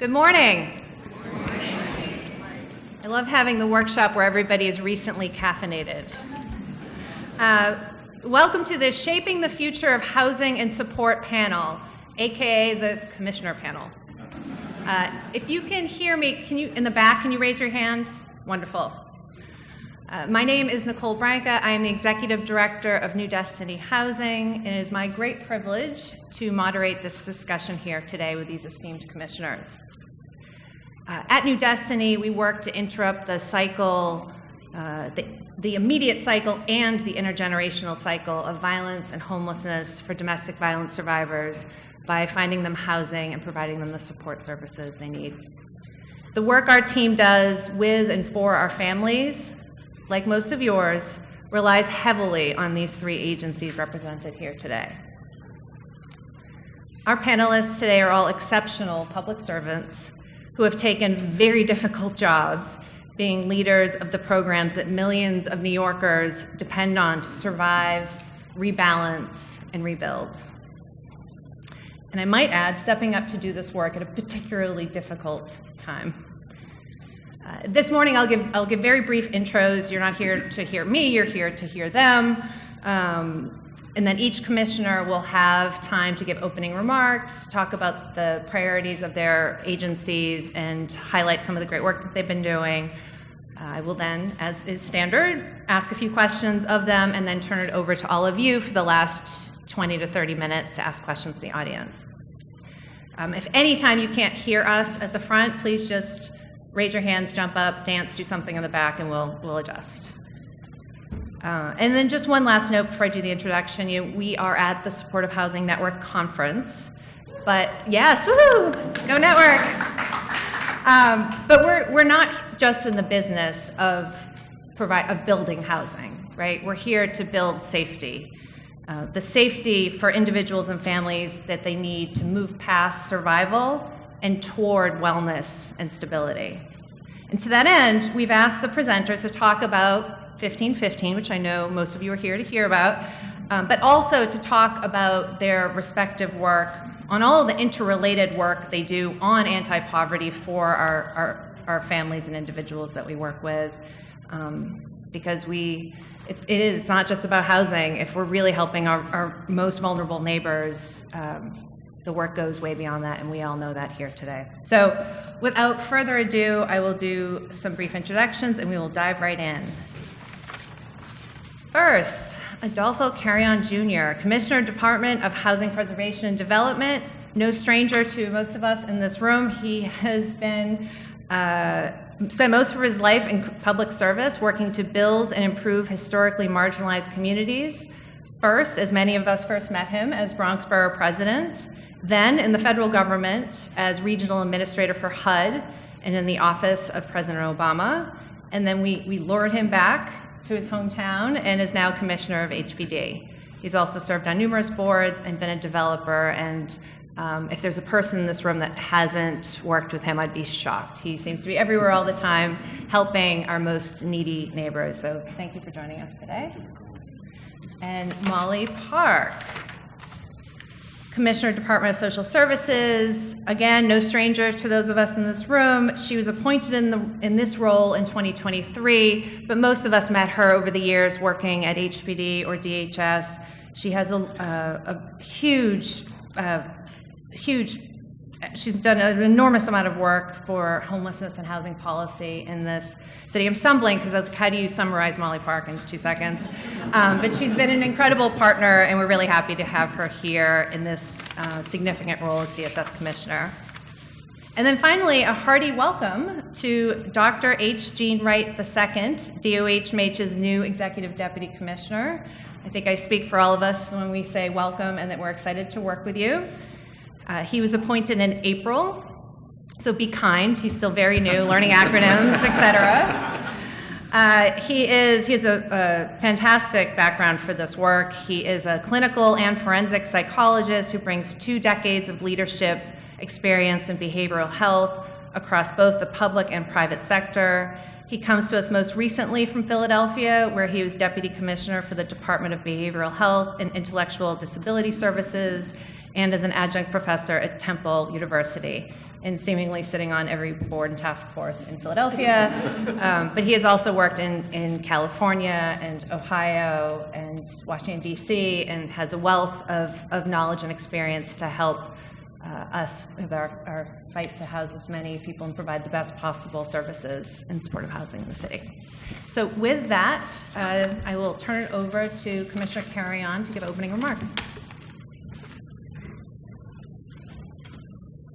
Good morning. I love having the workshop where everybody is recently caffeinated. Welcome to the Shaping the Future of Housing and Support panel, aka the Commissioner panel. If you can hear me, in the back, can you raise your hand? Wonderful. My name is Nicole Branca. I am the Executive Director of New Destiny Housing, and it is my great privilege to moderate this discussion here today with these esteemed commissioners. At New Destiny, we work to interrupt the cycle, the immediate cycle and the intergenerational cycle of violence and homelessness for domestic violence survivors by finding them housing and providing them the support services they need. The work our team does with and for our families, like most of yours, relies heavily on these three agencies represented here today. Our panelists today are all exceptional public servants who have taken very difficult jobs being leaders of the programs that millions of New Yorkers depend on to survive, rebalance, and rebuild. And I might add, stepping up to do this work at a particularly difficult time. This morning, I'll give very brief intros. You're not here to hear me, you're here to hear them. And then each commissioner will have time to give opening remarks, talk about the priorities of their agencies, and highlight some of the great work that they've been doing. I will then, as is standard, ask a few questions of them and then turn it over to all of you for the last 20 to 30 minutes to ask questions to the audience. If any time you can't hear us at the front, please just raise your hands, jump up, dance, do something in the back, and we'll adjust. And then just one last note before I do the introduction. We are at the Supportive Housing Network Conference. But yes, woohoo, go network. But we're not just in the business of building housing, right? We're here to build safety. The safety for individuals and families that they need to move past survival and toward wellness and stability. And to that end, we've asked the presenters to talk about 1515, which I know most of you are here to hear about, but also to talk about their respective work on all of the interrelated work they do on anti-poverty for our families and individuals that we work with, because it is not just about housing. If we're really helping our most vulnerable neighbors, the work goes way beyond that, and we all know that here today. So without further ado, I will do some brief introductions, and we will dive right in. First, Adolfo Carrión Jr., Commissioner, Department of Housing Preservation and Development. No stranger to most of us in this room. He has been spent most of his life in public service, working to build and improve historically marginalized communities. First, as many of us first met him, as Bronx Borough President, then in the federal government as Regional Administrator for HUD and in the office of President Obama. And then we lured him back to his hometown and is now Commissioner of HPD. He's also served on numerous boards and been a developer, and if there's a person in this room that hasn't worked with him, I'd be shocked. He seems to be everywhere all the time, helping our most needy neighbors. So thank you for joining us today. And Molly Park, Commissioner, Department of Social Services. Again, no stranger to those of us in this room. She was appointed in this role in 2023, but most of us met her over the years working at HPD or DHS. She has a huge, she's done an enormous amount of work for homelessness and housing policy in this city. I'm stumbling because how do you summarize Molly Park in 2 seconds? But she's been an incredible partner, and we're really happy to have her here in this significant role as DSS Commissioner. And then finally, a hearty welcome to Dr. H. Jean Wright II, DOHMH's new Executive Deputy Commissioner. I think I speak for all of us when we say welcome and that we're excited to work with you. He was appointed in April, so be kind. He's still very new, learning acronyms, etc. He has a fantastic background for this work. He is a clinical and forensic psychologist who brings 2 decades of leadership experience in behavioral health across both the public and private sector. He comes to us most recently from Philadelphia, where he was Deputy Commissioner for the Department of Behavioral Health and Intellectual Disability Services, and as an adjunct professor at Temple University. and seemingly sitting on every board and task force in Philadelphia. But he has also worked in California and Ohio and Washington, D.C., and has a wealth of knowledge and experience to help us with our fight to house as many people and provide the best possible services in supportive housing in the city. So with that, I will turn it over to Commissioner Carrión to give opening remarks.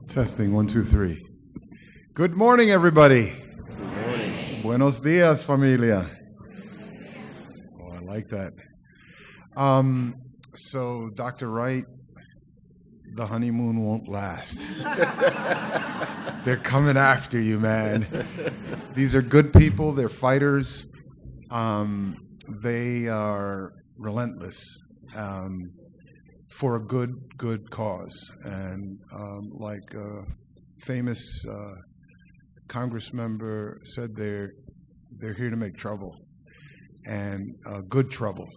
Testing, 1, 2, 3. Good morning, everybody. Good morning. Buenos dias, familia. Oh, I like that. So, Dr. Wright, the honeymoon won't last. They're coming after you, man. These are good people. They're fighters. They are relentless for a good cause. And like a famous Congress member said, they're here to make trouble, and good trouble,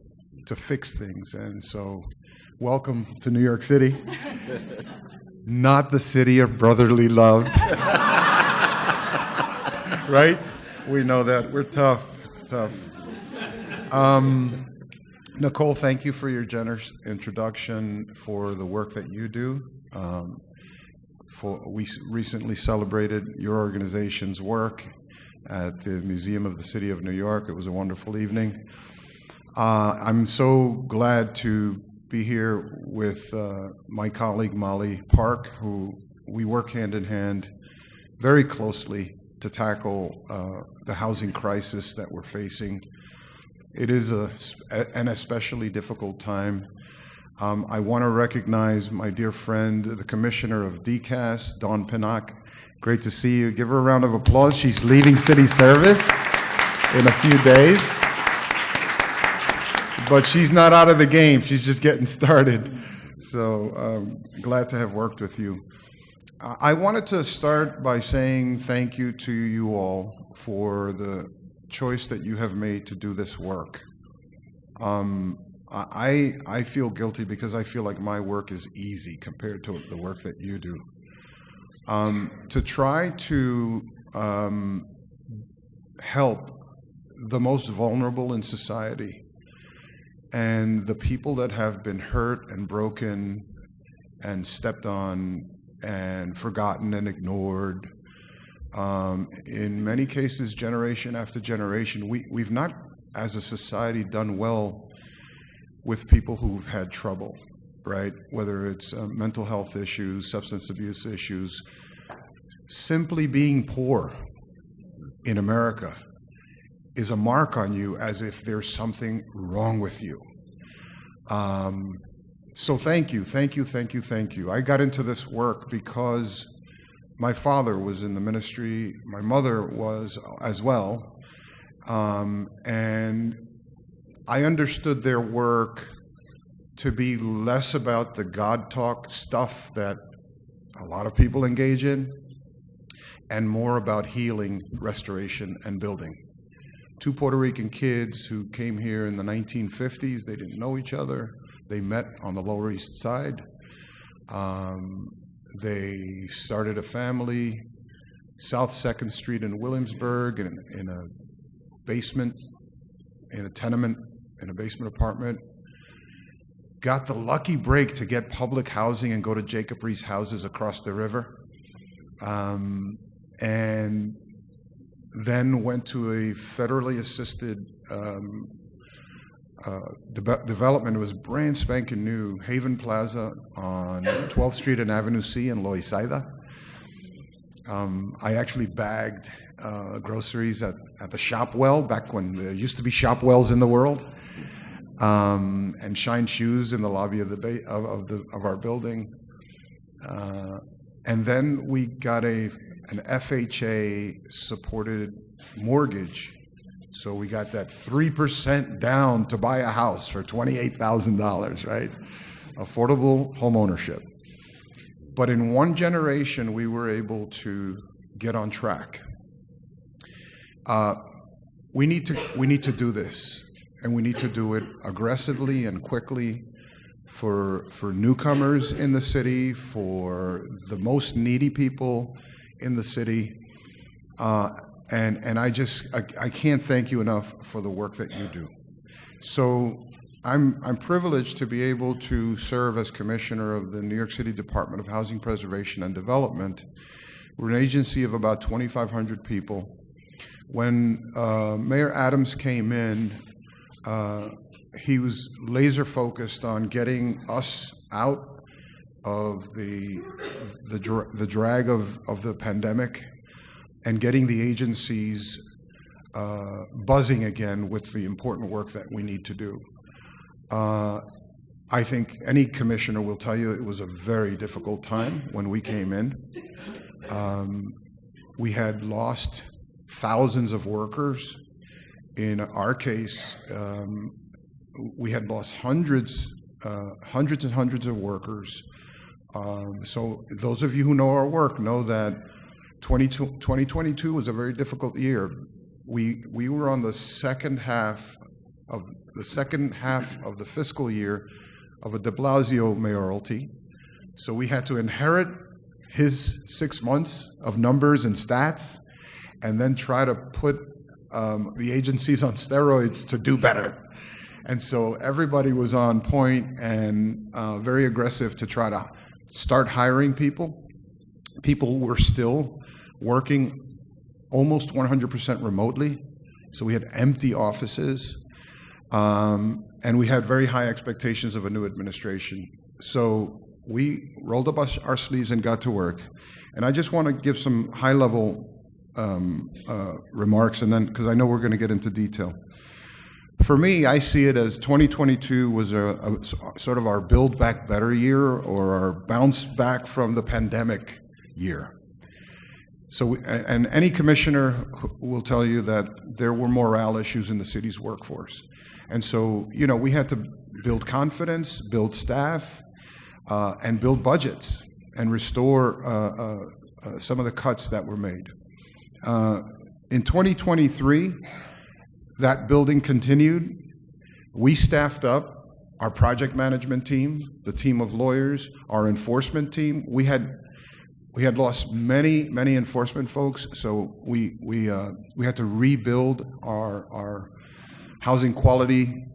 to fix things. And so, welcome to New York City. Not the city of brotherly love. Right? We know that. We're tough. Nicole, thank you for your generous introduction, for the work that you do. We recently celebrated your organization's work at the Museum of the City of New York. It was a wonderful evening. I'm so glad to be here with my colleague Molly Park, who we work hand in hand very closely to tackle the housing crisis that we're facing. It is an especially difficult time. I want to recognize my dear friend, the Commissioner of DCAS, Dawn Pinnock. Great to see you. Give her a round of applause. She's leaving city service in a few days. But she's not out of the game. She's just getting started. So glad to have worked with you. I wanted to start by saying thank you to you all for the choice that you have made to do this work. I feel guilty because I feel like my work is easy compared to the work that you do. To try to help the most vulnerable in society and the people that have been hurt and broken and stepped on and forgotten and ignored, in many cases, generation after generation, we've not, as a society, done well with people who've had trouble, right? Whether it's mental health issues, substance abuse issues. Simply being poor in America is a mark on you, as if there's something wrong with you. So thank you. I got into this work because my father was in the ministry, my mother was as well, and I understood their work to be less about the God talk stuff that a lot of people engage in, and more about healing, restoration, and building. 2 Puerto Rican kids who came here in the 1950s. They didn't know each other. They met on the Lower East Side. They started a family, South 2nd Street in Williamsburg, in a basement, in a tenement, in a basement apartment. Got the lucky break to get public housing and go to Jacob Riis houses across the river. And then went to a federally assisted development. It was brand spanking new, Haven Plaza on 12th Street and Avenue C in Loisaida. I actually bagged groceries at the Shopwell, back when there used to be Shopwells in the world, and shined shoes in the lobby of our building. And then we got an FHA supported mortgage. So we got that 3% down to buy a house for $28,000, right? Affordable home ownership. But in one generation, we were able to get on track. We need to do this, and we need to do it aggressively and quickly for newcomers in the city, for the most needy people in the city. And I can't thank you enough for the work that you do. So I'm privileged to be able to serve as commissioner of the New York City Department of Housing Preservation and Development. We're an agency of about 2,500 people. When Mayor Adams came in, he was laser focused on getting us out of the drag of the pandemic and getting the agencies buzzing again with the important work that we need to do. I think any commissioner will tell you it was a very difficult time when we came in. We had lost thousands of workers. In our case, we had lost hundreds and hundreds of workers. So those of you who know our work know that 2022 was a very difficult year. We were on the second half of the fiscal year of a de Blasio mayoralty. So we had to inherit his 6 months of numbers and stats and then try to put the agencies on steroids to do better. And so everybody was on point and very aggressive to try to start hiring people. People were still working almost 100% remotely. So we had empty offices. And we had very high expectations of a new administration. So we rolled up our sleeves and got to work. And I just want to give some high-level remarks, and then, because I know we're going to get into detail. For me, I see it as 2022 was a sort of our Build Back Better year, or our bounce back from the pandemic year. So, and any commissioner will tell you that there were morale issues in the city's workforce. And so, we had to build confidence, build staff, and build budgets, and restore some of the cuts that were made. In 2023, that building continued. We staffed up our project management team, the team of lawyers, our enforcement team. We had lost many enforcement folks, so we had to rebuild our housing quality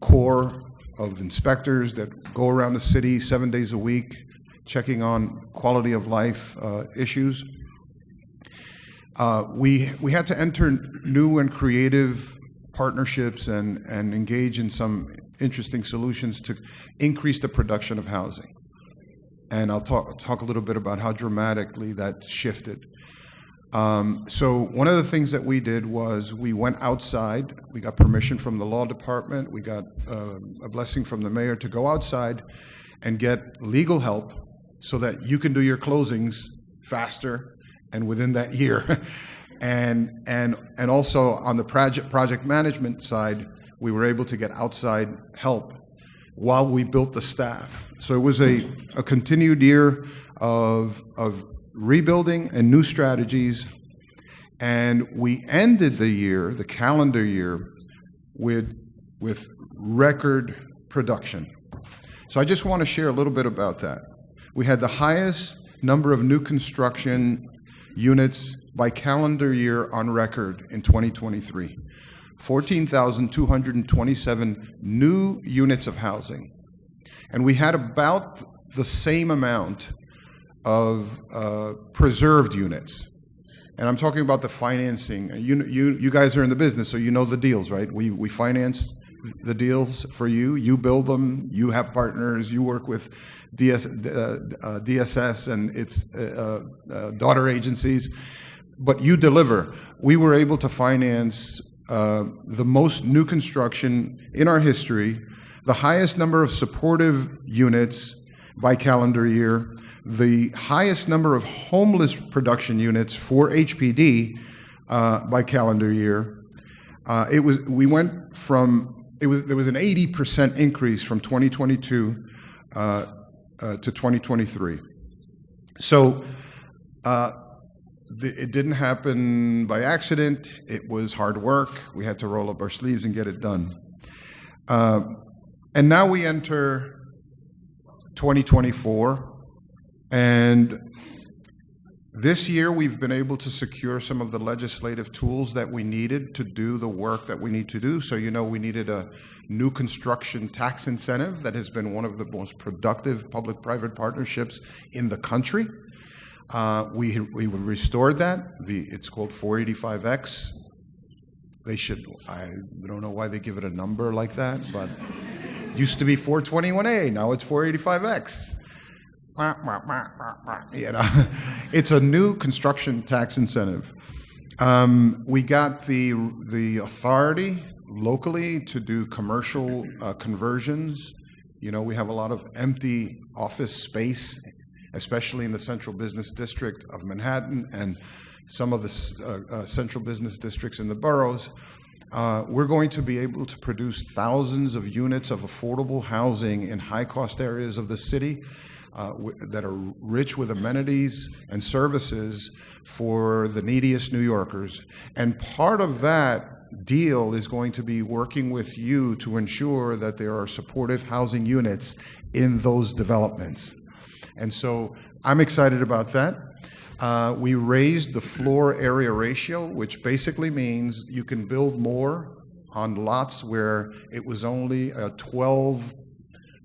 core of inspectors that go around the city 7 days a week, checking on quality of life issues. We had to enter new and creative partnerships and engage in some interesting solutions to increase the production of housing. And I'll talk a little bit about how dramatically that shifted. So one of the things that we did was we went outside. We got permission from the law department. We got a blessing from the mayor to go outside and get legal help so that you can do your closings faster and within that year. And also on the project management side, we were able to get outside help while we built the staff. So it was a continued year of rebuilding and new strategies. And we ended the year, the calendar year, with record production. So I just want to share a little bit about that. We had the highest number of new construction units by calendar year on record in 2023. 14,227 new units of housing. And we had about the same amount of preserved units. And I'm talking about the financing. You guys are in the business, so you know the deals, right? We finance the deals for you. You build them. You have partners. You work with DSS and its daughter agencies. But you deliver. We were able to finance the most new construction in our history, the highest number of supportive units by calendar year, the highest number of homeless production units for HPD by calendar year. There was an 80% increase from 2022 to 2023. So it didn't happen by accident. It was hard work. We had to roll up our sleeves and get it done. And now we enter 2024, and this year we've been able to secure some of the legislative tools that we needed to do the work that we need to do. So, we needed a new construction tax incentive that has been one of the most productive public-private partnerships in the country. We restored that. It's called 485X. I don't know why they give it a number like that, but it used to be 421A, now it's 485X. It's a new construction tax incentive. We got the authority locally to do commercial conversions. We have a lot of empty office space, especially in the central business district of Manhattan and some of the central business districts in the boroughs. We're going to be able to produce thousands of units of affordable housing in high-cost areas of the city that are rich with amenities and services for the neediest New Yorkers. And part of that deal is going to be working with you to ensure that there are supportive housing units in those developments. And so I'm excited about that. We raised the floor area ratio, which basically means you can build more on lots where it was only a 12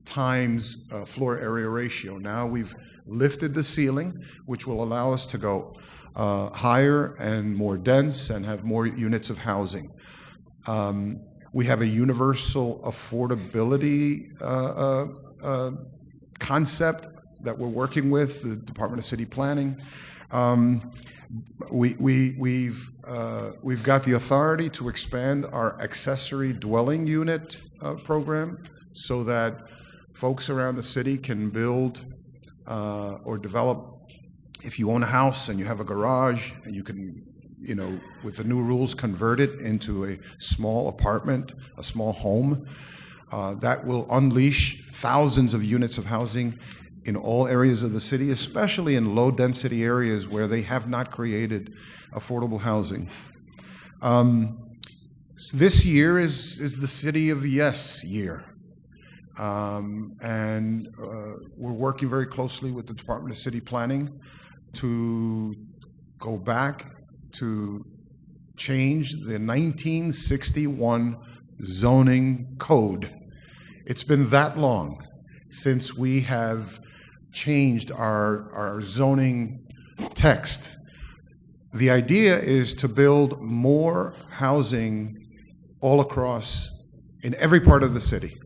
times floor area ratio. Now we've lifted the ceiling, which will allow us to go higher and more dense and have more units of housing. We have a universal affordability concept that we're working with the Department of City Planning. We've got the authority to expand our accessory dwelling unit program so that folks around the city can build or develop. If you own a house and you have a garage and you can, with the new rules, convert it into a small apartment, a small home, that will unleash thousands of units of housing in all areas of the city, especially in low-density areas where they have not created affordable housing. This year is the City of Yes year. And we're working very closely with the Department of City Planning to go back to change the 1961 zoning code. It's been that long since we have changed our zoning text. The idea is to build more housing all across, in every part of the city.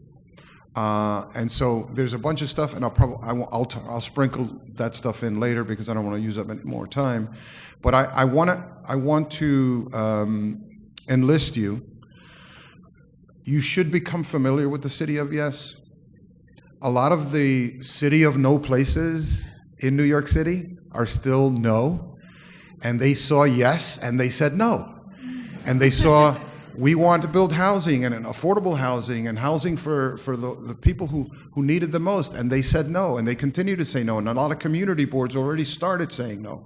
And so there's a bunch of stuff, and I'll sprinkle that stuff in later because I don't want to use up any more time. But I want to enlist you. You should become familiar with the City of Yes. A lot of the city of no places in New York City are still no, and they saw yes and they said no, and they saw we want to build housing and an affordable housing and housing for the people who need it the most, and they said no, and they continue to say no, and a lot of community boards already started saying no.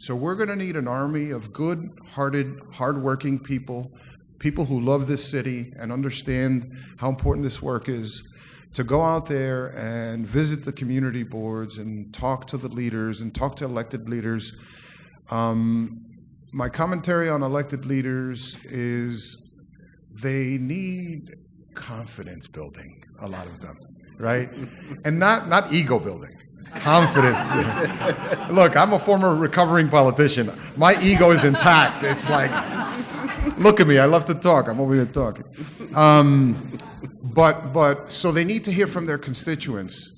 So we're going to need an army of good-hearted, hardworking people who love this city and understand how important this work is, to go out there and visit the community boards and talk to the leaders and talk to elected leaders. My commentary on elected leaders is they need confidence building, a lot of them, right? And not ego building, confidence. Look, I'm a former recovering politician. My ego is intact. It's like, look at me, I love to talk. I'm over here talking. But so they need to hear from their constituents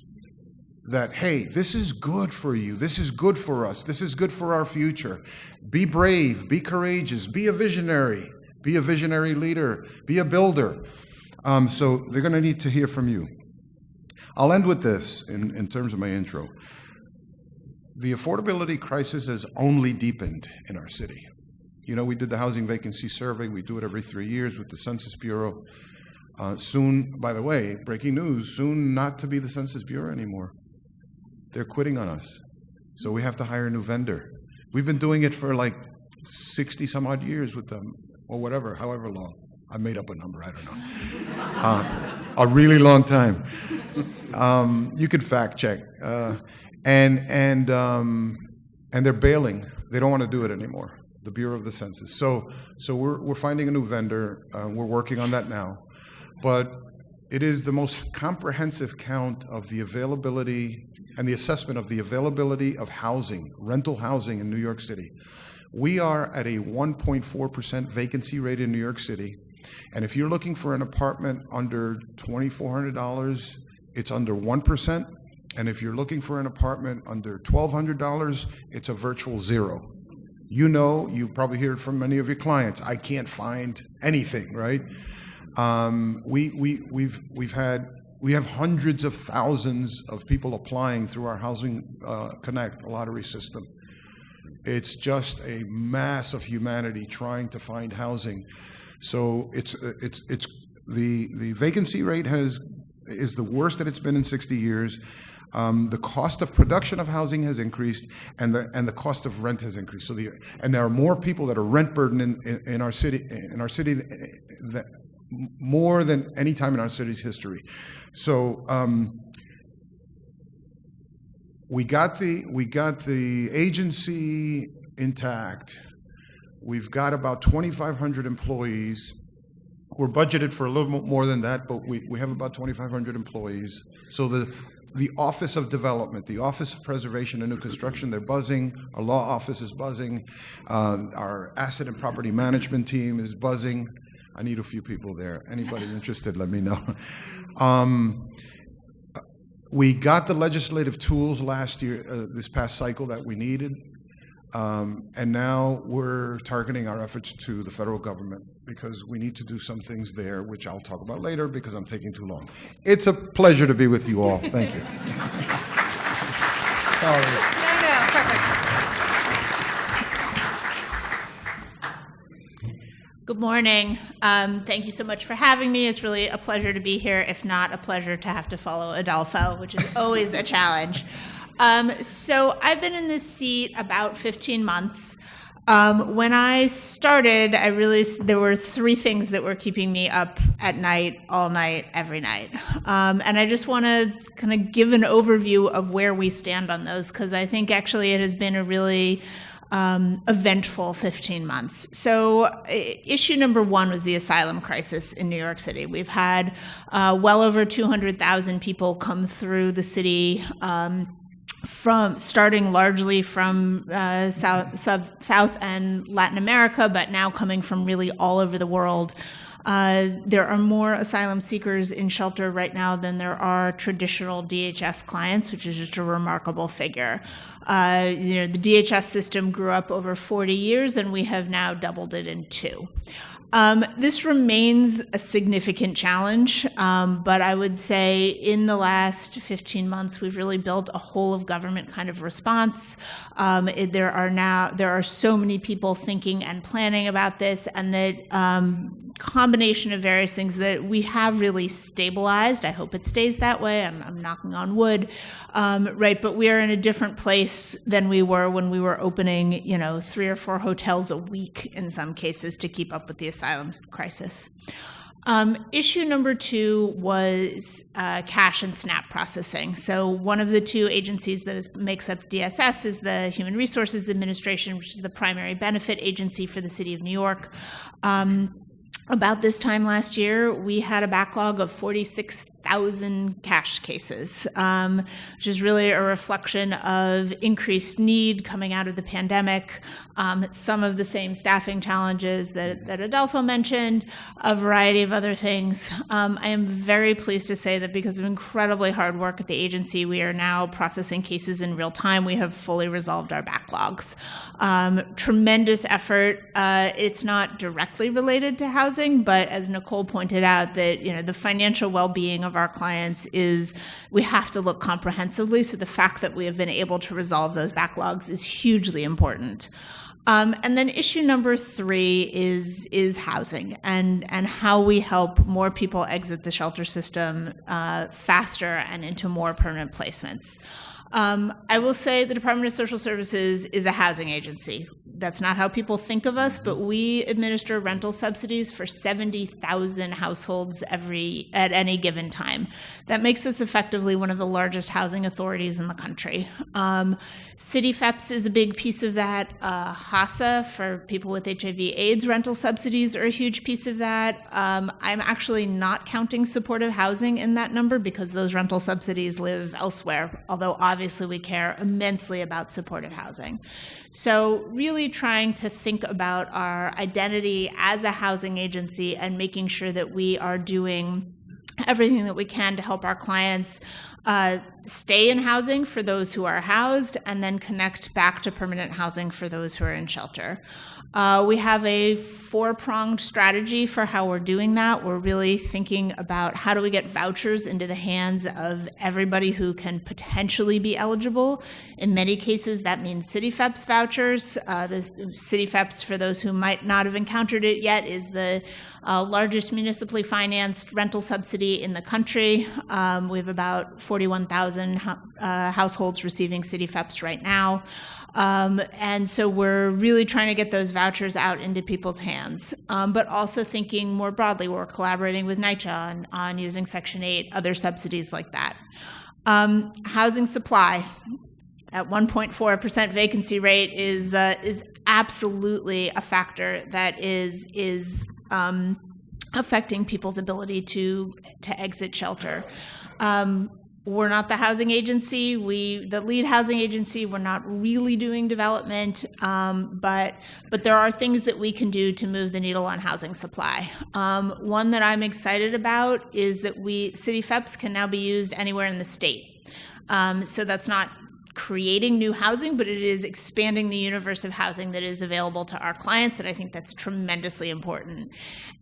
that, hey, this is good for you. This is good for us. This is good for our future. Be brave, be courageous, be a visionary leader, be a builder. So they're going to need to hear from you. I'll end with this in terms of my intro. The affordability crisis has only deepened in our city. We did the housing vacancy survey. We do it every 3 years with the Census Bureau. Soon, by the way, breaking news, soon not to be the Census Bureau anymore. They're quitting on us. So we have to hire a new vendor. We've been doing it for like 60 some odd years with them, or whatever, however long. I made up a number, I don't know. A really long time. You could fact check. And they're bailing. They don't want to do it anymore, the Bureau of the Census. So we're finding a new vendor. We're working on that now. But it is the most comprehensive count of the availability and the assessment of the availability of housing, rental housing in New York City. We are at a 1.4% vacancy rate in New York City. And if you're looking for an apartment under $2,400, it's under 1%. And if you're looking for an apartment under $1,200, it's a virtual zero. You know, you probably hear it from many of your clients, I can't find anything, right? We have hundreds of thousands of people applying through our Housing Connect lottery system. It's just a mass of humanity trying to find housing. So it's the vacancy rate is the worst that it's been in 60 years. The cost of production of housing has increased, and the cost of rent has increased. And there are more people that are rent burdened in our city more than any time in our city's history. So we got the agency intact. We've got about 2,500 employees. We're budgeted for a little more than that, but we have about 2,500 employees. So the Office of Development, the Office of Preservation and New Construction, they're buzzing. Our law office is buzzing. Our asset and property management team is buzzing. I need a few people there. Anybody interested, let me know. We got the legislative tools last year, this past cycle that we needed. And now we're targeting our efforts to the federal government because we need to do some things there, which I'll talk about later because I'm taking too long. It's a pleasure to be with you all. Thank you. Sorry. No, perfect. Good morning. Thank you so much for having me. It's really a pleasure to be here, if not a pleasure to have to follow Adolfo, which is always a challenge. So I've been in this seat about 15 months. When I started, I realized there were three things that were keeping me up at night, all night, every night. And I just want to kind of give an overview of where we stand on those, because I think actually it has been a really eventful 15 months. So issue number one was the asylum crisis in New York City. We've had well over 200,000 people come through the city, starting largely from South and Latin America, but now coming from really all over the world. There are more asylum seekers in shelter right now than there are traditional DHS clients, which is just a remarkable figure. The DHS system grew up over 40 years, and we have now doubled it in 2. This remains a significant challenge, but I would say in the last 15 months, we've really built a whole of government kind of response. There are so many people thinking and planning about this, and that combination of various things that we have really stabilized. I hope it stays that way. I'm knocking on wood, right? But we are in a different place than we were when we were opening, 3 or 4 hotels a week in some cases to keep up with the asylum crisis. Issue number 2 was cash and SNAP processing. So one of the 2 agencies that makes up DSS is the Human Resources Administration, which is the primary benefit agency for the city of New York. About this time last year, we had a backlog of 46,000 cash cases, which is really a reflection of increased need coming out of the pandemic, some of the same staffing challenges that Adolfo mentioned, a variety of other things. I am very pleased to say that because of incredibly hard work at the agency, we are now processing cases in real time. We have fully resolved our backlogs. Tremendous effort. It's not directly related to housing, but as Nicole pointed out, that the financial well-being of our clients is, we have to look comprehensively. So the fact that we have been able to resolve those backlogs is hugely important. And then issue number 3 is housing and how we help more people exit the shelter system faster and into more permanent placements. I will say the Department of Social Services is a housing agency. that's not how people think of us, but we administer rental subsidies for 70,000 households at any given time. That makes us effectively one of the largest housing authorities in the country. City FEPS is a big piece of that. HASA, for people with HIV/AIDS rental subsidies, are a huge piece of that. I'm actually not counting supportive housing in that number because those rental subsidies live elsewhere, although obviously we care immensely about supportive housing. So really trying to think about our identity as a housing agency and making sure that we are doing everything that we can to help our clients stay in housing for those who are housed and then connect back to permanent housing for those who are in shelter. We have a four-pronged strategy for how we're doing that. We're really thinking about how do we get vouchers into the hands of everybody who can potentially be eligible. In many cases, that means City FEPS vouchers. The City FEPS, for those who might not have encountered it yet, is the largest municipally financed rental subsidy in the country. We have about 41,000 households receiving City FEPS right now. And so we're really trying to get those vouchers out into people's hands, but also thinking more broadly. We're collaborating with NYCHA on using Section 8, other subsidies like that. Housing supply at 1.4% vacancy rate is absolutely a factor that is affecting people's ability to exit shelter. We're not the housing agency. The lead housing agency. We're not really doing development, but there are things that we can do to move the needle on housing supply. One that I'm excited about is that City FEPS can now be used anywhere in the state. So that's not creating new housing, but it is expanding the universe of housing that is available to our clients, and I think that's tremendously important.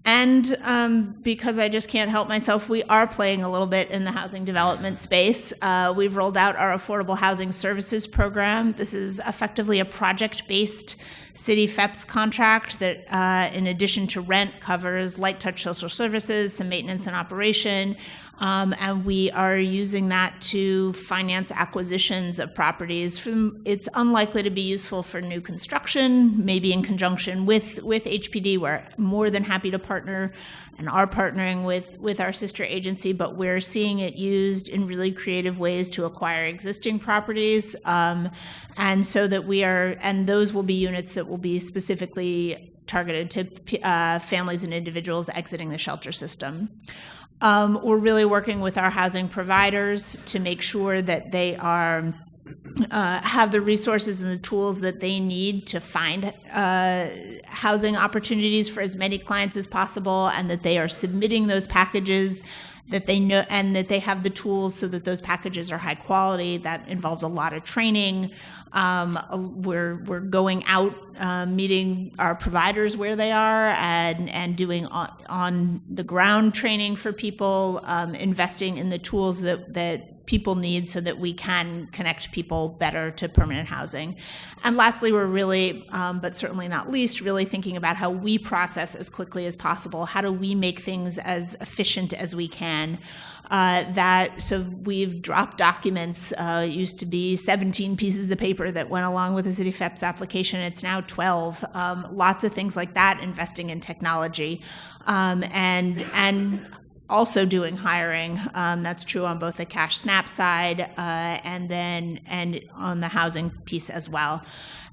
And because I just can't help myself, we are playing a little bit in the housing development space. We've rolled out our Affordable Housing Services Program. This is effectively a project-based City FEPS contract that, in addition to rent, covers light touch social services, some maintenance and operation, and we are using that to finance acquisitions of properties. It's unlikely to be useful for new construction, maybe in conjunction with HPD. We're more than happy to partner and are partnering with our sister agency, but we're seeing it used in really creative ways to acquire existing properties. And so that and those will be units that will be specifically targeted to families and individuals exiting the shelter system. We're really working with our housing providers to make sure that they have the resources and the tools that they need to find housing opportunities for as many clients as possible, and that they are submitting those packages that they know, and that they have the tools so that those packages are high quality. That involves a lot of training. We're going out, meeting our providers where they are, and doing on the ground training for people, investing in the tools that people need so that we can connect people better to permanent housing. And lastly, we're really, but certainly not least, really thinking about how we process as quickly as possible. How do we make things as efficient as we can? So we've dropped documents. It used to be 17 pieces of paper that went along with the City FEPS application. It's now 12. Lots of things like that, investing in technology, and also doing hiring. That's true on both the cash SNAP side and on the housing piece as well.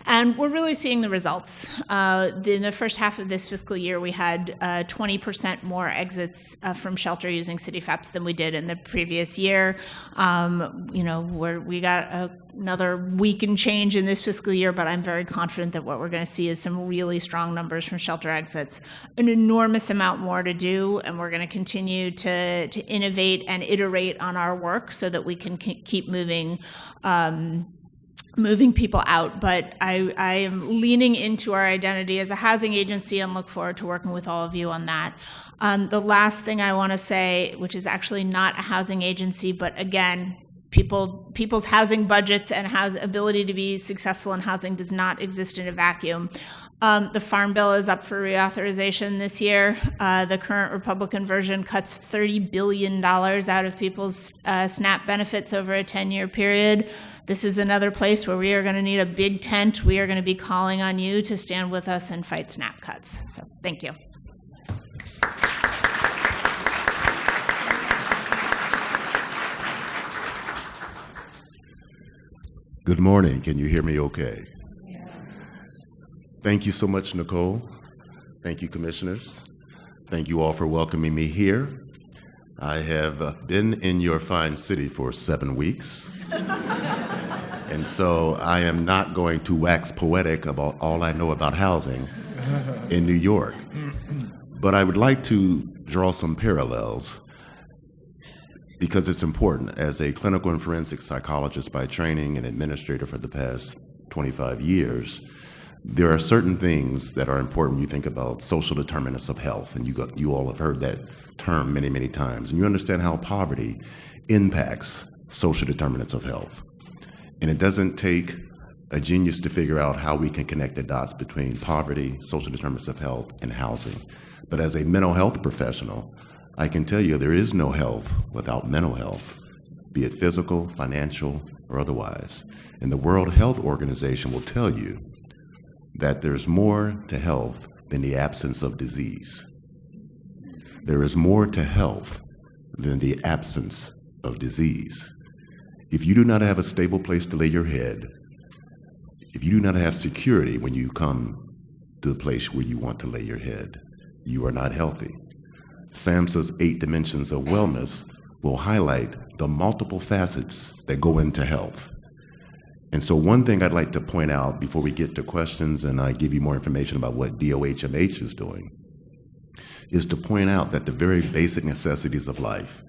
And we're really seeing the results. In the first half of this fiscal year, we had 20% more exits from shelter using City FEPS than we did in the previous year. We got another week and change in this fiscal year, but I'm very confident that what we're going to see is some really strong numbers from shelter exits. An enormous amount more to do, and we're going to continue to innovate and iterate on our work so that we can keep moving people out. But I am leaning into our identity as a housing agency and look forward to working with all of you on that. The last thing I want to say, which is actually not a housing agency, but again, people's housing budgets and ability to be successful in housing does not exist in a vacuum. The Farm Bill is up for reauthorization this year. The current Republican version cuts $30 billion out of people's SNAP benefits over a 10-year period. This is another place where we are going to need a big tent. We are going to be calling on you to stand with us and fight SNAP cuts. So thank you. Good morning. Can you hear me okay? Thank you so much, Nicole. Thank you, Commissioners. Thank you all for welcoming me here. I have been in your fine city for 7 weeks. And so I am not going to wax poetic about all I know about housing in New York. But I would like to draw some parallels because it's important. As a clinical and forensic psychologist by training and administrator for the past 25 years, there are certain things that are important when you think about social determinants of health, and you all have heard that term many, many times, and you understand how poverty impacts social determinants of health. And it doesn't take a genius to figure out how we can connect the dots between poverty, social determinants of health, and housing. But as a mental health professional, I can tell you there is no health without mental health, be it physical, financial, or otherwise. And the World Health Organization will tell you that there's more to health than the absence of disease. There is more to health than the absence of disease. If you do not have a stable place to lay your head, if you do not have security when you come to the place where you want to lay your head, you are not healthy. SAMHSA's 8 dimensions of wellness will highlight the multiple facets that go into health. And so one thing I'd like to point out before we get to questions and I give you more information about what DOHMH is doing, is to point out that the very basic necessities of life,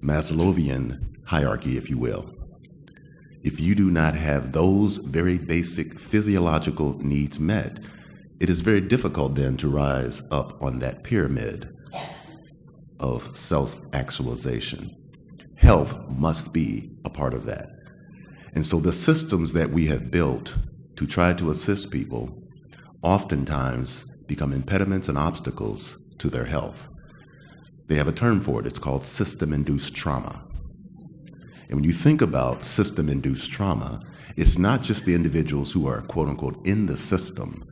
Maslowian hierarchy, if you will, if you do not have those very basic physiological needs met, it is very difficult then to rise up on that pyramid of self-actualization. Health must be a part of that. And so the systems that we have built to try to assist people oftentimes become impediments and obstacles to their health. They have a term for it. It's called system-induced trauma. And when you think about system-induced trauma, it's not just the individuals who are, quote unquote, in the system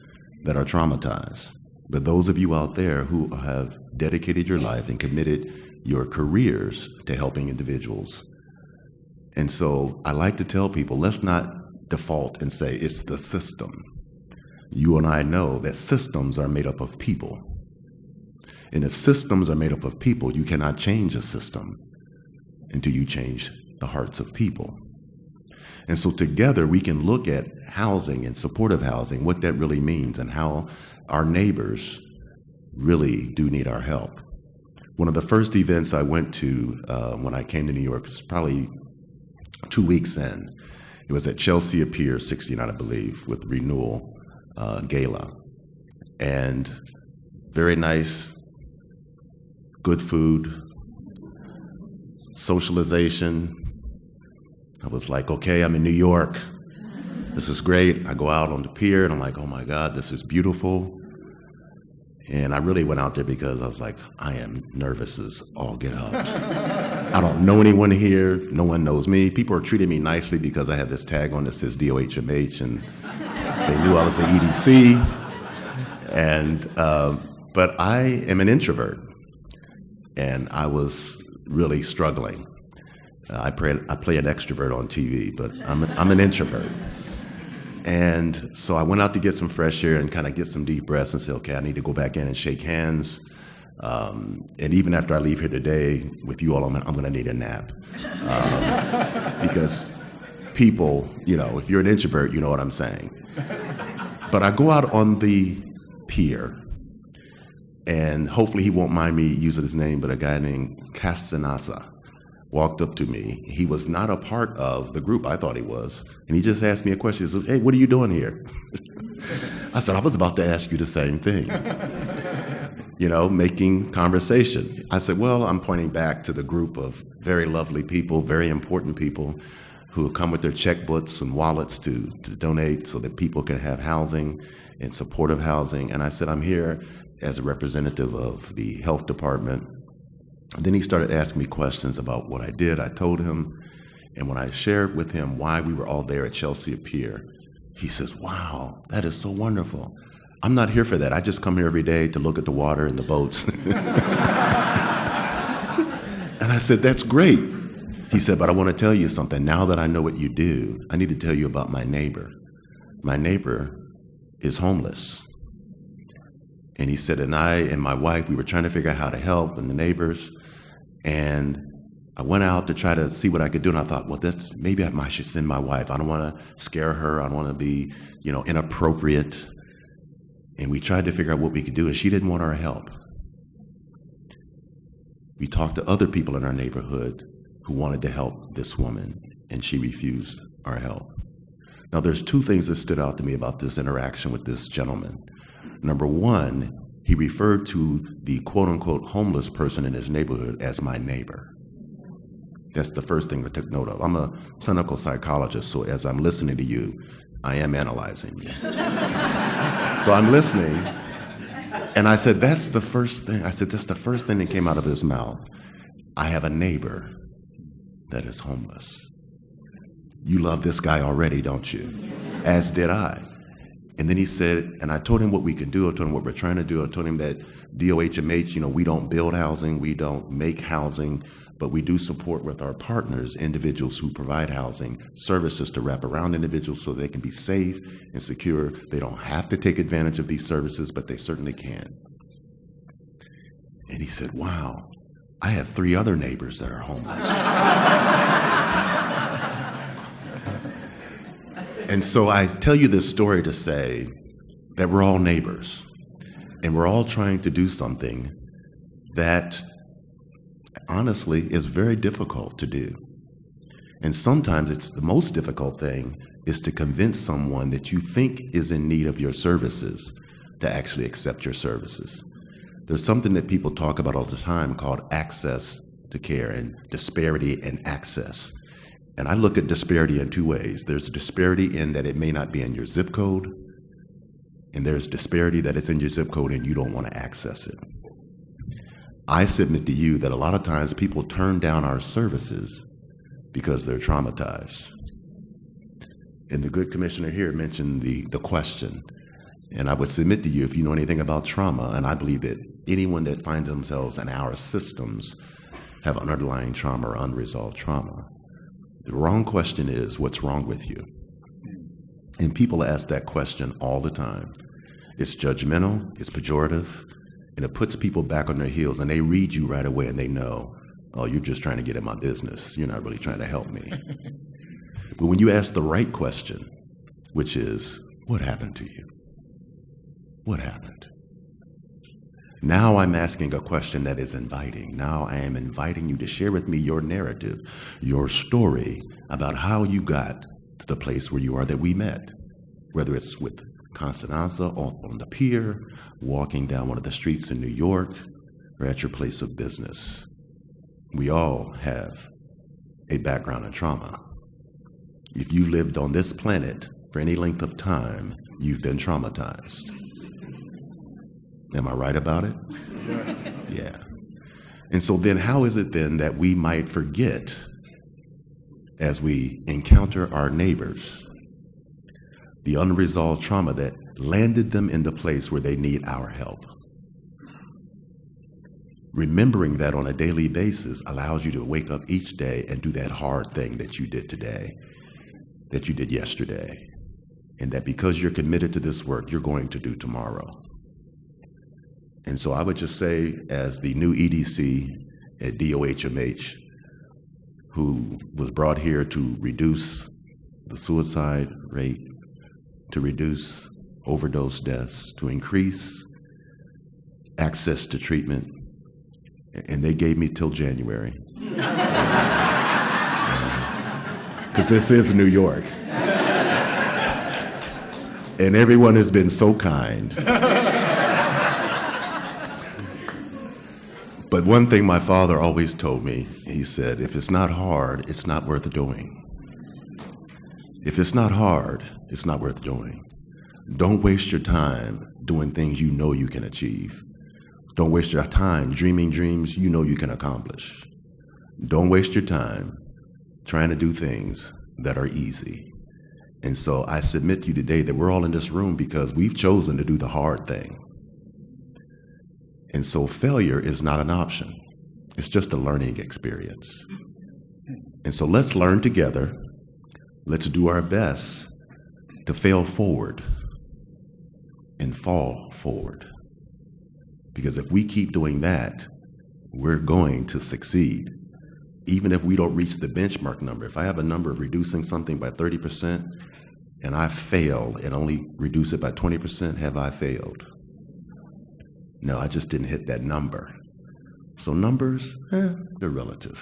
that are traumatized, but those of you out there who have dedicated your life and committed your careers to helping individuals. And so I like to tell people, let's not default and say it's the system. You and I know that systems are made up of people. And if systems are made up of people, you cannot change a system until you change the hearts of people. And so together we can look at housing and supportive housing, what that really means and how our neighbors really do need our help. One of the first events I went to when I came to New York was probably 2 weeks in. It was at Chelsea Pier 69, I believe, with Renewal Gala. And very nice, good food, socialization. I was like, okay, I'm in New York. This is great. I go out on the pier and I'm like, oh my God, this is beautiful. And I really went out there because I was like, I am nervous as all get out. I don't know anyone here. No one knows me. People are treating me nicely because I have this tag on that says DOHMH, and they knew I was the EDC. And but I am an introvert, and I was really struggling. I play an extrovert on TV, but I'm an introvert. And so I went out to get some fresh air and kind of get some deep breaths and say, okay, I need to go back in and shake hands. And even after I leave here today with you all, I'm going to need a nap. Because people, if you're an introvert, you know what I'm saying. But I go out on the pier, and hopefully he won't mind me using his name, but a guy named Castanasa walked up to me. He was not a part of the group. I thought he was. And he just asked me a question. He said, hey, what are you doing here? I said, I was about to ask you the same thing. making conversation. I said, well, I'm pointing back to the group of very lovely people, very important people who come with their checkbooks and wallets to donate so that people can have housing and supportive housing. And I said, I'm here as a representative of the health department. And then he started asking me questions about what I did. I told him, and when I shared with him why we were all there at Chelsea Pier, he says, wow, that is so wonderful. I'm not here for that. I just come here every day to look at the water and the boats. And I said, that's great. He said, but I want to tell you something. Now that I know what you do, I need to tell you about my neighbor. My neighbor is homeless. And he said, and I and my wife, we were trying to figure out how to help and the neighbors. And I went out to try to see what I could do. And I thought, well, maybe I should send my wife. I don't want to scare her. I don't want to be, inappropriate. And we tried to figure out what we could do, and she didn't want our help. We talked to other people in our neighborhood who wanted to help this woman, and she refused our help. Now, there's two things that stood out to me about this interaction with this gentleman. Number one, he referred to the quote-unquote homeless person in his neighborhood as my neighbor. That's the first thing I took note of. I'm a clinical psychologist, so as I'm listening to you, I am analyzing you. So I'm listening, and I said, that's the first thing. I said, that's the first thing that came out of his mouth. I have a neighbor that is homeless. You love this guy already, don't you? As did I. And then he said, and I told him what we could do. I told him what we're trying to do. I told him that DOHMH, we don't build housing, we don't make housing, but we do support with our partners, individuals who provide housing, services to wrap around individuals so they can be safe and secure. They don't have to take advantage of these services, but they certainly can. And he said, wow, I have 3 other neighbors that are homeless. And so I tell you this story to say that we're all neighbors, and we're all trying to do something that honestly is very difficult to do. And sometimes it's the most difficult thing is to convince someone that you think is in need of your services to actually accept your services. There's something that people talk about all the time called access to care and disparity in access. And I look at disparity in 2 ways. There's a disparity in that it may not be in your zip code, and there's disparity that it's in your zip code and you don't want to access it. I submit to you that a lot of times people turn down our services because they're traumatized. And the good commissioner here mentioned the question. And I would submit to you, if you know anything about trauma, and I believe that anyone that finds themselves in our systems have an underlying trauma or unresolved trauma. The wrong question is, what's wrong with you? And people ask that question all the time. It's judgmental, it's pejorative, and it puts people back on their heels, and they read you right away and they know, oh, you're just trying to get in my business. You're not really trying to help me. But when you ask the right question, which is, what happened to you? What happened? Now I'm asking a question that is inviting. Now I am inviting you to share with me your narrative, your story about how you got to the place where you are that we met, whether it's with Constanza on the pier, walking down one of the streets in New York, or at your place of business. We all have a background in trauma. If you lived on this planet for any length of time, you've been traumatized. Am I right about it? Yes. Yeah. And so then how is it then that we might forget as we encounter our neighbors the unresolved trauma that landed them in the place where they need our help? Remembering that on a daily basis allows you to wake up each day and do that hard thing that you did today, that you did yesterday, and that because you're committed to this work, you're going to do tomorrow. And so I would just say, as the new EDC at DOHMH, who was brought here to reduce the suicide rate, to reduce overdose deaths, to increase access to treatment, and they gave me till January. Because this is New York. And everyone has been so kind. But one thing my father always told me, he said, if it's not hard, it's not worth doing. If it's not hard, it's not worth doing. Don't waste your time doing things you know you can achieve. Don't waste your time dreaming dreams you know you can accomplish. Don't waste your time trying to do things that are easy. And so I submit to you today that we're all in this room because we've chosen to do the hard thing. And so failure is not an option. It's just a learning experience. And so let's learn together. Let's do our best to fail forward and fall forward. Because if we keep doing that, we're going to succeed. Even if we don't reach the benchmark number. If I have a number of reducing something by 30% and I fail and only reduce it by 20%, have I failed? No, I just didn't hit that number. So numbers, they're relative.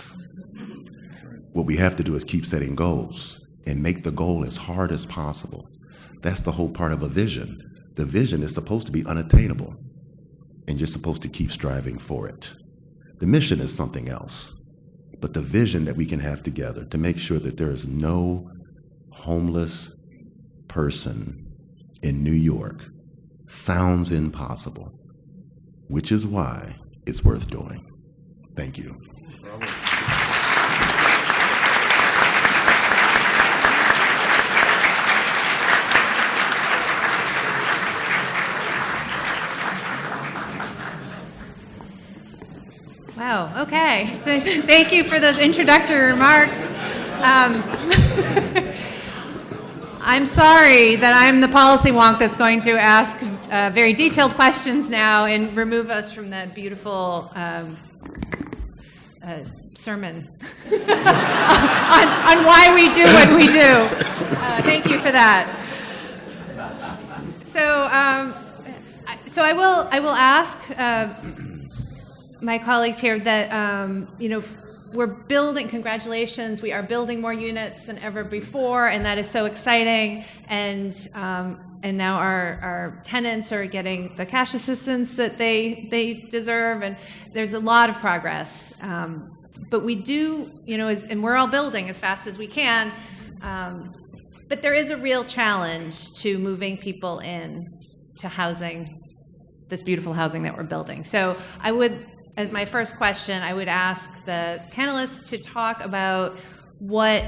What we have to do is keep setting goals and make the goal as hard as possible. That's the whole part of a vision. The vision is supposed to be unattainable, and you're supposed to keep striving for it. The mission is something else, but the vision that we can have together to make sure that there is no homeless person in New York sounds impossible, which is why it's worth doing. Thank you. Wow, okay. Thank you for those introductory remarks. I'm sorry that I'm the policy wonk that's going to ask very detailed questions now and remove us from that beautiful sermon on why we do what we do. Thank you for that. So I will ask my colleagues here that, we're building, congratulations, we are building more units than ever before, and that is so exciting. And now our tenants are getting the cash assistance that they deserve, and there's a lot of progress. But we do, and we're all building as fast as we can, but there is a real challenge to moving people in to housing, this beautiful housing that we're building. So I would, as my first question, I would ask the panelists to talk about what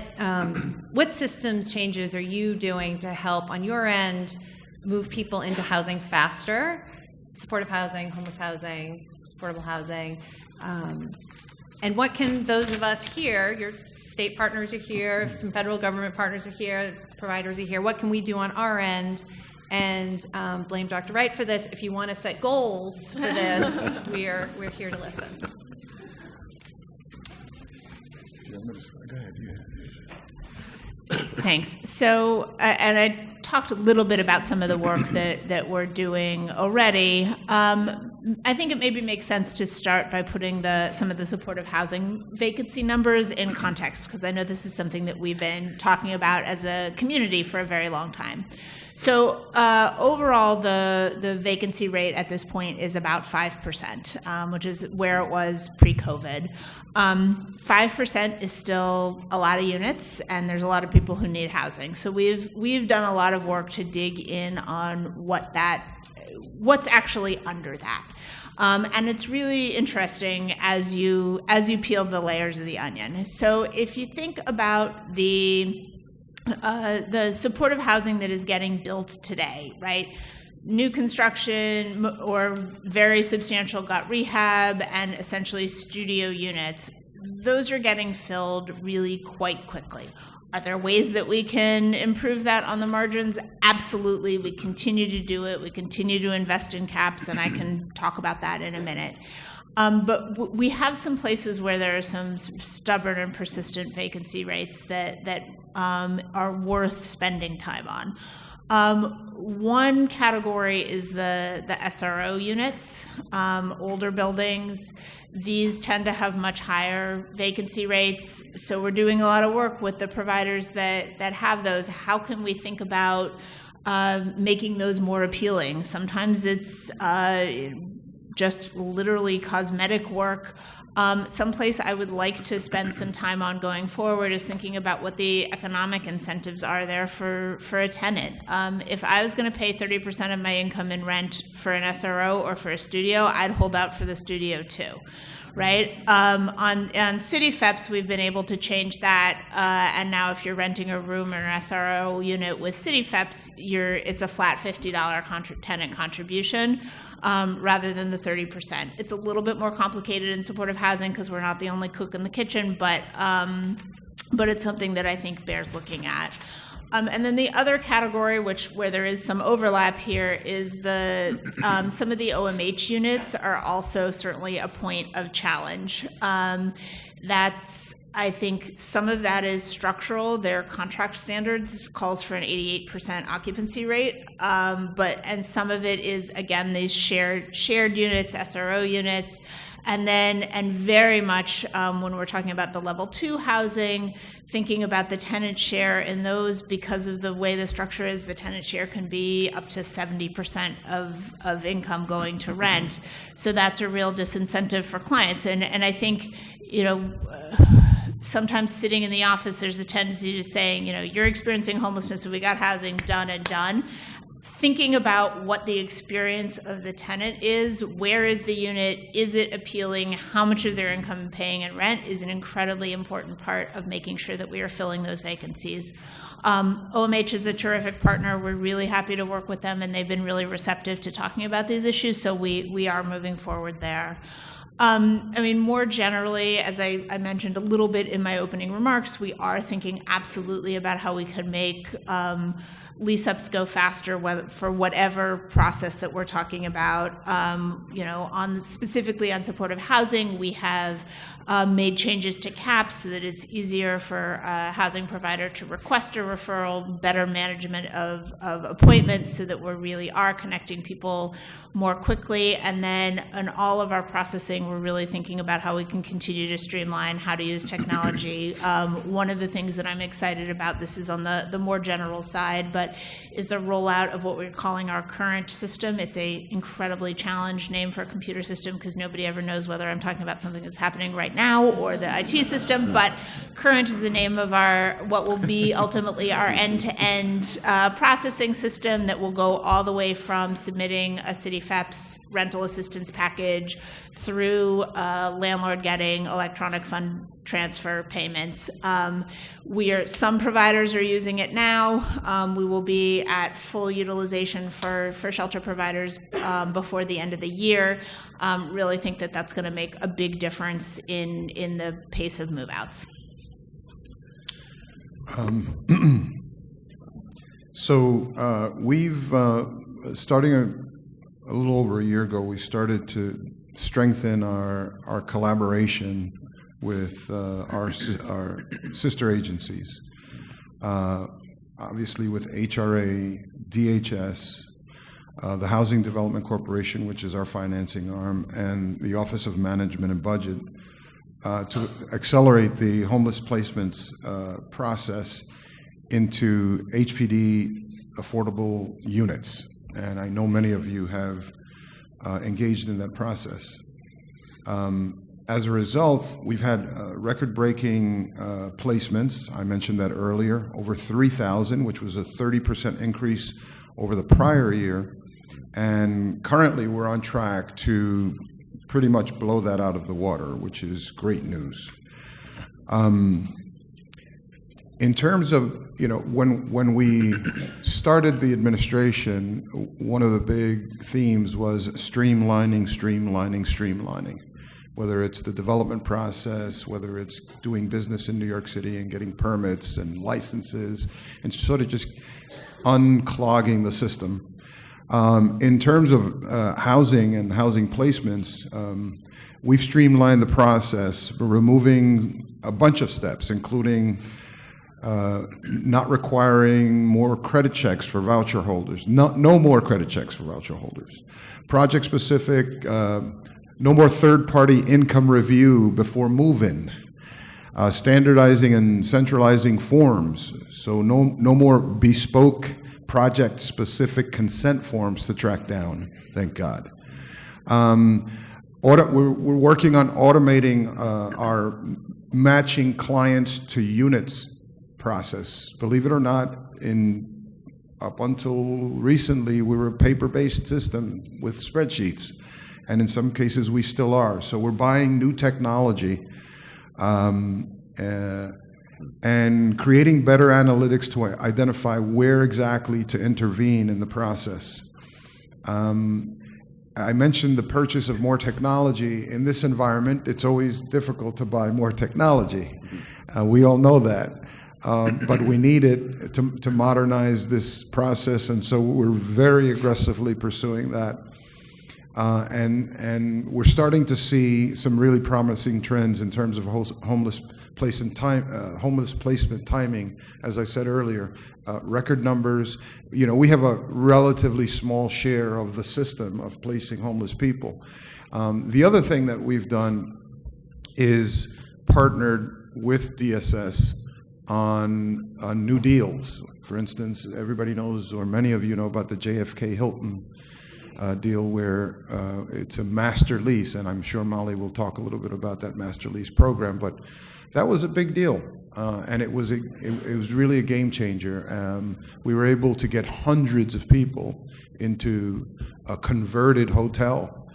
systems changes are you doing to help on your end move people into housing faster, supportive housing, homeless housing, affordable housing, and what can those of us here, your state partners are here, some federal government partners are here, providers are here, what can we do on our end? And blame Dr. Wright for this. If you want to set goals for this, we're here to listen. Thanks. So, and I talked a little bit about some of the work that we're doing already. I think it maybe makes sense to start by putting some of the supportive housing vacancy numbers in context, because I know this is something that we've been talking about as a community for a very long time. So overall, the vacancy rate at this point is about 5%, which is where it was pre-COVID. 5% is still a lot of units, and there's a lot of people who need housing. So we've done a lot of work to dig in on what's actually under that. And it's really interesting as you peel the layers of the onion. So if you think about the supportive housing that is getting built today, right? New construction or very substantial gut rehab and essentially studio units, those are getting filled really quite quickly. Are there ways that we can improve that on the margins? Absolutely. We continue to do it. We continue to invest in caps, and I can talk about that in a minute. But we have some places where there are some stubborn and persistent vacancy rates that are worth spending time on. One category is the SRO units, older buildings. These tend to have much higher vacancy rates, so we're doing a lot of work with the providers that have those. How can we think about making those more appealing? Sometimes it's just literally cosmetic work. Someplace I would like to spend some time on going forward is thinking about what the economic incentives are there for a tenant. If I was going to pay 30% of my income in rent for an SRO or for a studio, I'd hold out for the studio too. Right? On city FEPs, we've been able to change that, and now if you're renting a room or an SRO unit with city FEPs, it's a flat $50 tenant contribution rather than the 30%. It's a little bit more complicated in supportive housing because we're not the only cook in the kitchen, but it's something that I think bears looking at. And then the other category, where there is some overlap here, is some of the OMH units are also certainly a point of challenge. I think some of that is structural. Their contract standards calls for an 88% occupancy rate, and some of it is, again, these shared units, SRO units. And very much when we're talking about the level 2 housing, thinking about the tenant share in those, because of the way the structure is, the tenant share can be up to 70% of income going to rent. So that's a real disincentive for clients. And I think, sometimes sitting in the office, there's a tendency to saying, you're experiencing homelessness, so we got housing done and done. Thinking about what the experience of the tenant is, where is the unit, is it appealing, how much of their income paying in rent is an incredibly important part of making sure that we are filling those vacancies. OMH is a terrific partner. We're really happy to work with them, and they've been really receptive to talking about these issues, so we are moving forward there. More generally, as I mentioned a little bit in my opening remarks, we are thinking absolutely about how we could make lease-ups go faster for whatever process that we're talking about. Specifically on supportive housing, we have made changes to caps so that it's easier for a housing provider to request a referral, better management of appointments so that we really are connecting people more quickly. And then in all of our processing, we're really thinking about how we can continue to streamline how to use technology. One of the things that I'm excited about, this is on the more general side, but is the rollout of what we're calling our current system. It's a incredibly challenged name for a computer system because nobody ever knows whether I'm talking about something that's happening right now or the IT system, but current is the name of what will be ultimately our end-to-end processing system that will go all the way from submitting a city FEPS rental assistance package through landlord getting electronic fund transfer payments. Some providers are using it now. We will be at full utilization for shelter providers before the end of the year. Really think that that's going to make a big difference in the pace of move-outs. So we've, starting a little over a year ago, we started to strengthen our collaboration with our sister agencies, obviously with HRA, DHS, the Housing Development Corporation, which is our financing arm, and the Office of Management and Budget, to accelerate the homeless placements process into HPD affordable units. And I know many of you have engaged in that process. As a result, we've had record-breaking placements. I mentioned that earlier, over 3,000, which was a 30% increase over the prior year. And currently, we're on track to pretty much blow that out of the water, which is great news. In terms of, when we started the administration, one of the big themes was streamlining. Whether it's the development process, whether it's doing business in New York City and getting permits and licenses, and sort of just unclogging the system. In terms of housing and housing placements, we've streamlined the process, removing a bunch of steps, including not requiring more credit checks for voucher holders. No more credit checks for voucher holders. Project-specific, no more third-party income review before move-in. Standardizing and centralizing forms. So no more bespoke project-specific consent forms to track down, thank God. We're working on automating our matching clients to units process. Believe it or not, up until recently, we were a paper-based system with spreadsheets, and in some cases, we still are. So we're buying new technology and creating better analytics to identify where exactly to intervene in the process. I mentioned the purchase of more technology. In this environment, it's always difficult to buy more technology. We all know that. But we need it to modernize this process, and so we're very aggressively pursuing that. And we're starting to see some really promising trends in terms of homeless placement timing. As I said earlier, record numbers. We have a relatively small share of the system of placing homeless people. The other thing that we've done is partnered with DSS on new deals. For instance, everybody knows, or many of you know, about the JFK Hilton deal, where it's a master lease, and I'm sure Molly will talk a little bit about that master lease program, but that was a big deal, and it was really a game changer. We were able to get hundreds of people into a converted hotel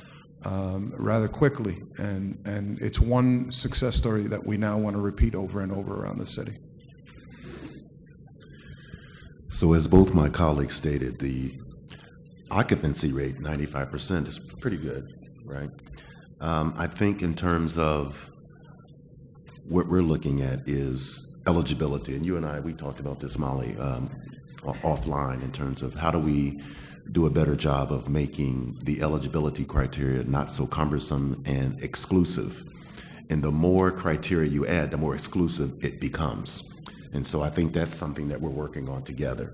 rather quickly, and it's one success story that we now want to repeat over and over around the city. So as both my colleagues stated, the occupancy rate, 95%, is pretty good, right? I think in terms of what we're looking at is eligibility. And you and I, we talked about this, Molly, offline, in terms of how do we do a better job of making the eligibility criteria not so cumbersome and exclusive. And the more criteria you add, the more exclusive it becomes. And so I think that's something that we're working on together.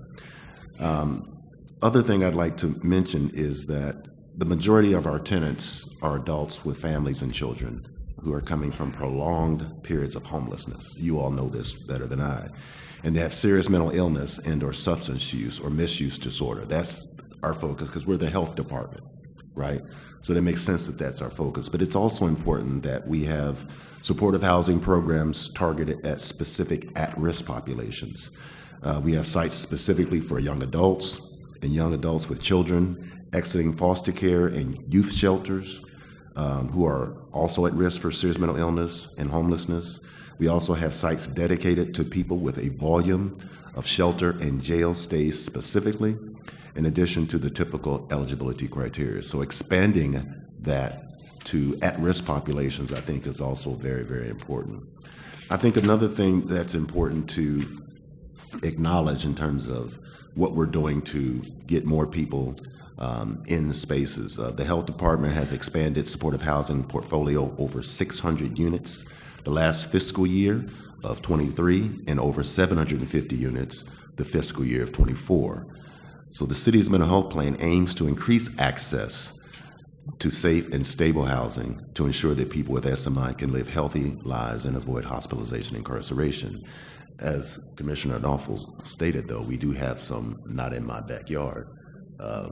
Other thing I'd like to mention is that the majority of our tenants are adults with families and children who are coming from prolonged periods of homelessness. You all know this better than I. And they have serious mental illness and or substance use or misuse disorder. That's our focus because we're the health department, right? So that makes sense that that's our focus. But it's also important that we have supportive housing programs targeted at specific at-risk populations. We have sites specifically for young adults and young adults with children exiting foster care and youth shelters who are also at risk for serious mental illness and homelessness. We also have sites dedicated to people with a volume of shelter and jail stays specifically, in addition to the typical eligibility criteria. So expanding that to at-risk populations, I think, is also very, very important. I think another thing that's important to acknowledge in terms of what we're doing to get more people in spaces. The health department has expanded supportive housing portfolio over 600 units the last fiscal year of 23 and over 750 units the fiscal year of 24. So the city's mental health plan aims to increase access to safe and stable housing to ensure that people with SMI can live healthy lives and avoid hospitalization and incarceration. As Commissioner Adolfo stated, though, we do have some not in my backyard,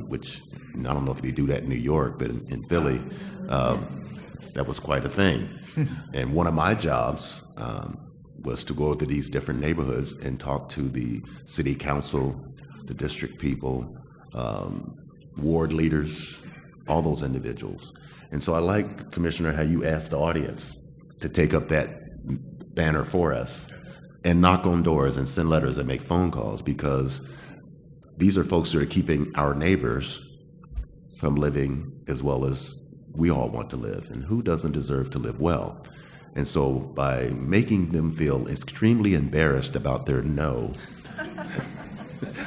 which I don't know if they do that in New York, but in Philly, that was quite a thing. And one of my jobs was to go to these different neighborhoods and talk to the city council, the district people, ward leaders, all those individuals. And so I like, Commissioner, how you asked the audience to take up that banner for us and knock on doors and send letters and make phone calls, because these are folks that are keeping our neighbors from living as well as we all want to live. And who doesn't deserve to live well? And so by making them feel extremely embarrassed about their no,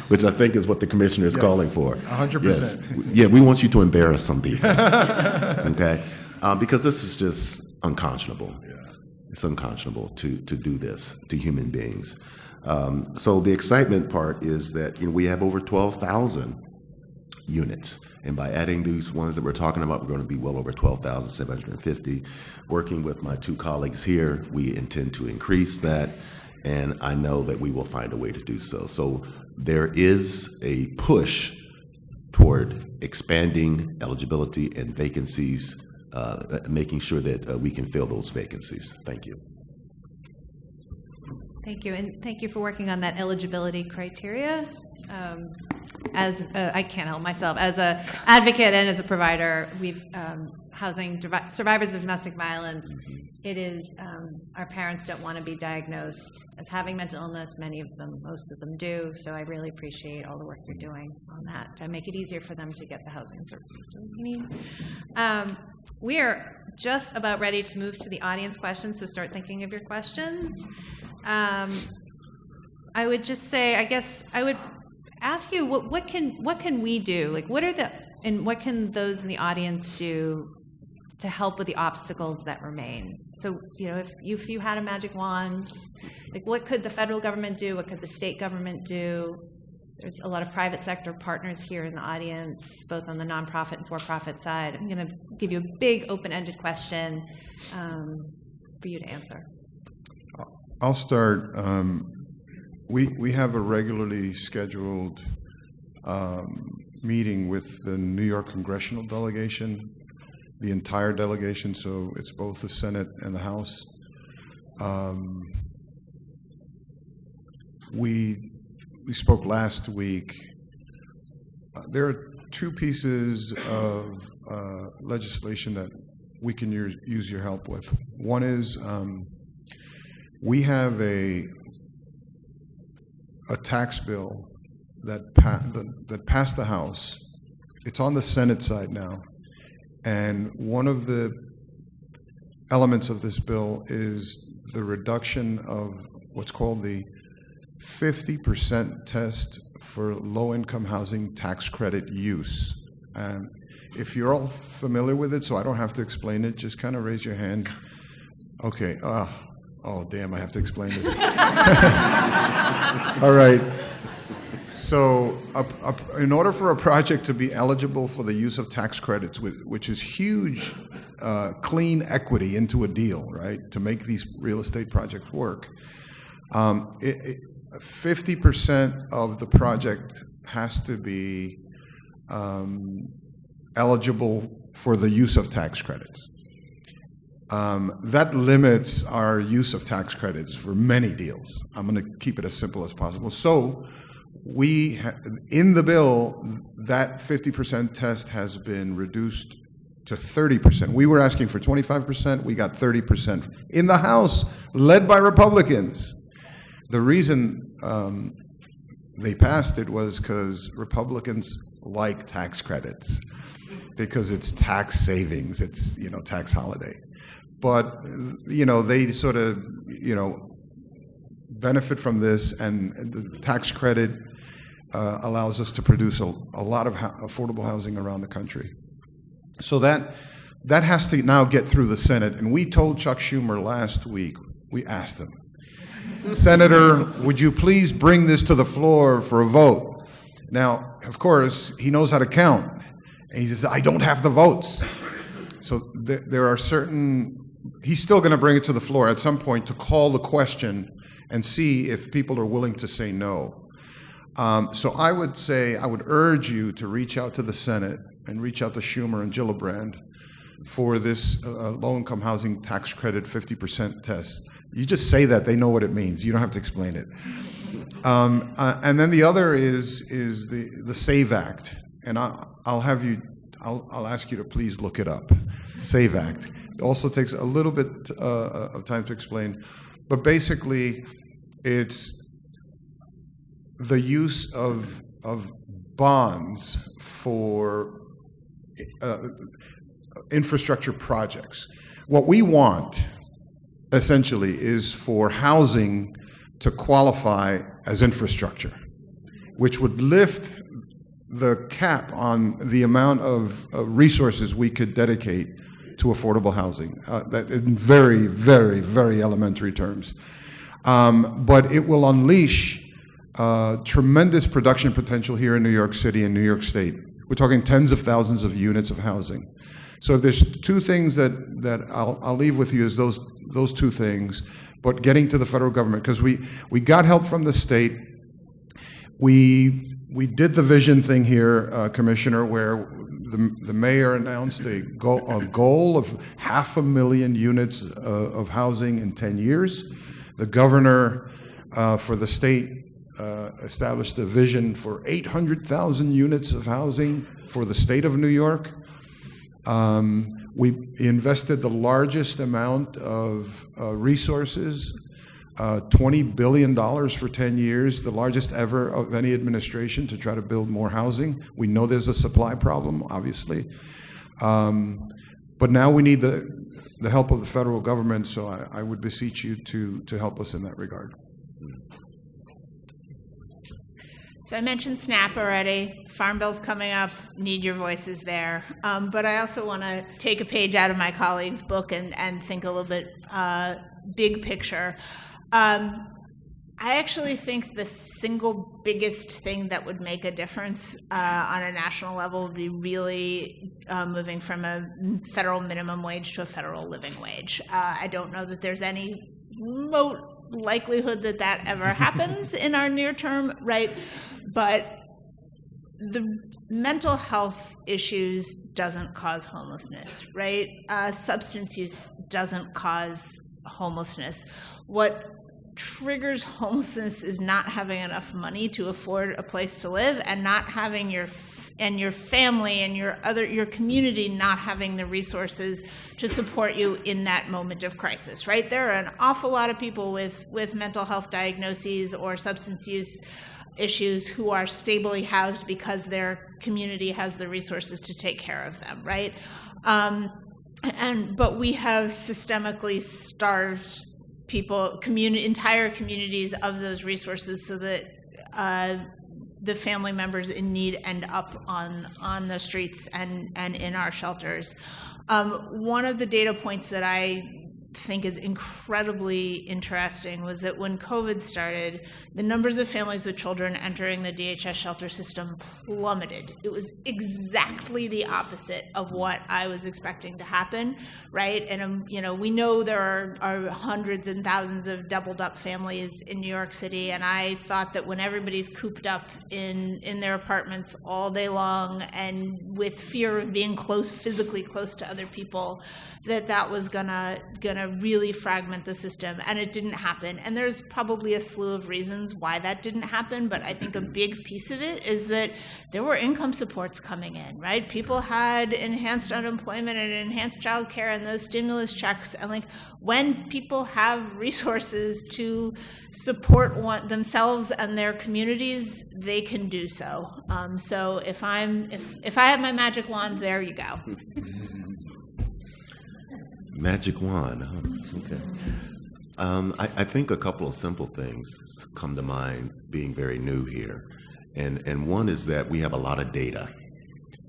which I think is what the commissioner is calling for. 100%. Yes. Yeah, we want you to embarrass some people, okay? Because this is just unconscionable. Yeah. It's unconscionable to do this to human beings. So the excitement part is that we have over 12,000 units. And by adding these ones that we're talking about, we're going to be well over 12,750. Working with my two colleagues here, we intend to increase that, and I know that we will find a way to do so. So there is a push toward expanding eligibility and vacancies, making sure that we can fill those vacancies. Thank you. Thank you, and thank you for working on that eligibility criteria. As I can't help myself, as an advocate and as a provider, we've housing survivors of domestic violence. It is our parents don't want to be diagnosed as having mental illness. Many of them, most of them do. So I really appreciate all the work you're doing on that to make it easier for them to get the housing and services they need. We are just about ready to move to the audience questions. So start thinking of your questions. I would just say, I guess I would ask you, what can we do? Like, what can those in the audience do to help with the obstacles that remain? So, if you had a magic wand, like, what could the federal government do? What could the state government do? There's a lot of private sector partners here in the audience, both on the nonprofit and for-profit side. I'm going to give you a big open-ended question for you to answer. I'll start. We have a regularly scheduled meeting with the New York congressional delegation, the entire delegation, so it's both the Senate and the House. We spoke last week. There are two pieces of legislation that we can use your help with. One is we have a tax bill that passed the House. It's on the Senate side now, and one of the elements of this bill is the reduction of what's called the 50% test for low-income housing tax credit use. And if you're all familiar with it, so I don't have to explain it, just kind of raise your hand. Okay. Oh, damn, I have to explain this. All right. So in order for a project to be eligible for the use of tax credits, which is huge clean equity into a deal, right, to make these real estate projects work, 50% of the project has to be eligible for the use of tax credits. That limits our use of tax credits for many deals. I'm going to keep it as simple as possible. So in the bill, that 50% test has been reduced to 30%. We were asking for 25%. We got 30% in the House, led by Republicans. The reason they passed it was because Republicans like tax credits, because it's tax savings, it's, tax holiday. But, they sort of, benefit from this, and the tax credit allows us to produce a lot of affordable housing around the country. So that has to now get through the Senate. And we told Chuck Schumer last week, we asked him, Senator, would you please bring this to the floor for a vote? Now, of course, he knows how to count. And he says, I don't have the votes. So there are certain, he's still going to bring it to the floor at some point to call the question and see if people are willing to say no. So I would urge you to reach out to the Senate and reach out to Schumer and Gillibrand for this low-income housing tax credit 50% test. You just say that, they know what it means. You don't have to explain it. And then the other is the SAVE Act, and I'll ask you to please look it up. SAVE Act. It also takes a little bit of time to explain, but basically, it's the use of bonds for infrastructure projects. What we want, essentially, is for housing to qualify as infrastructure, which would lift the cap on the amount of resources we could dedicate to affordable housing, that in very, very, very elementary terms. But it will unleash tremendous production potential here in New York City and New York State. We're talking tens of thousands of units of housing. So if there's two things that I'll leave with you is those two things, but getting to the federal government, because we got help from the state. We we did the vision thing here, Commissioner, where the mayor announced a goal of 500,000 units of housing in 10 years. The governor for the state established a vision for 800,000 units of housing for the state of New York. We invested the largest amount of resources, $20 billion for 10 years, the largest ever of any administration to try to build more housing. We know there's a supply problem, obviously. But now we need the help of the federal government, so I would beseech you to help us in that regard. So I mentioned SNAP already. Farm Bill's coming up. Need your voices there. But I also want to take a page out of my colleague's book and think a little bit big picture. I actually think the single biggest thing that would make a difference on a national level would be really moving from a federal minimum wage to a federal living wage. I don't know that there's any remote likelihood that that ever happens in our near term, right? But the mental health issues doesn't cause homelessness, right? Substance use doesn't cause homelessness. What triggers homelessness is not having enough money to afford a place to live, and not having your family and your community not having the resources to support you in that moment of crisis, right? There are an awful lot of people with mental health diagnoses or substance use issues who are stably housed because their community has the resources to take care of them, right? But we have systemically starved people, entire communities of those resources, so that the family members in need end up on the streets and in our shelters. One of the data points that I think is incredibly interesting was that when COVID started, the numbers of families with children entering the DHS shelter system plummeted. It was exactly the opposite of what I was expecting to happen, right? And we know there are hundreds and thousands of doubled up families in New York City, and I thought that when everybody's cooped up in their apartments all day long and with fear of being physically close to other people, that was gonna really fragment the system, and it didn't happen. And there's probably a slew of reasons why that didn't happen, but I think a big piece of it is that there were income supports coming in, right? People had enhanced unemployment and enhanced child care and those stimulus checks, and when people have resources to support themselves and their communities, they can do so. So if I have my magic wand, there you go. Magic wand, huh? Okay. I think a couple of simple things come to mind being very new here. And one is that we have a lot of data,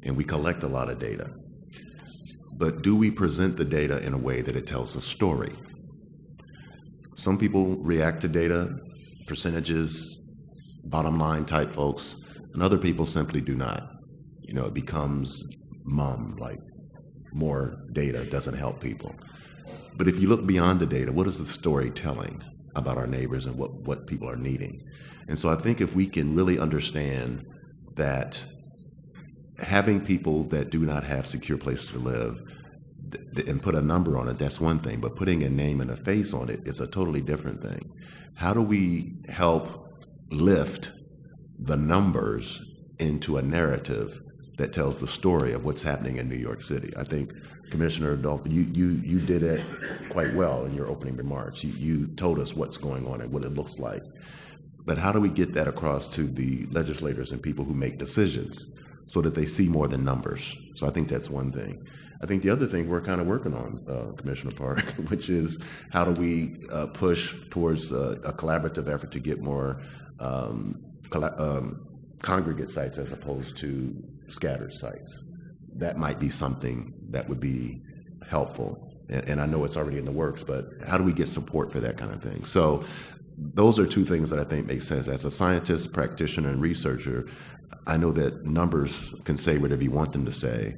and we collect a lot of data. But do we present the data in a way that it tells a story? Some people react to data, percentages, bottom line type folks, and other people simply do not. It becomes like more data doesn't help people. But if you look beyond the data, what is the story telling about our neighbors and what people are needing? And so I think if we can really understand that having people that do not have secure places to live and put a number on it, that's one thing, but putting a name and a face on it is a totally different thing. How do we help lift the numbers into a narrative that tells the story of what's happening in New York City? I think, Commissioner Adolfo, you did it quite well in your opening remarks. You told us what's going on and what it looks like. But how do we get that across to the legislators and people who make decisions so that they see more than numbers? So I think that's one thing. I think the other thing we're kind of working on, Commissioner Park, which is how do we push towards a collaborative effort to get more congregate sites as opposed to scattered sites. That might be something that would be helpful. And I know it's already in the works, but how do we get support for that kind of thing? So those are two things that I think make sense. As a scientist, practitioner, and researcher, I know that numbers can say whatever you want them to say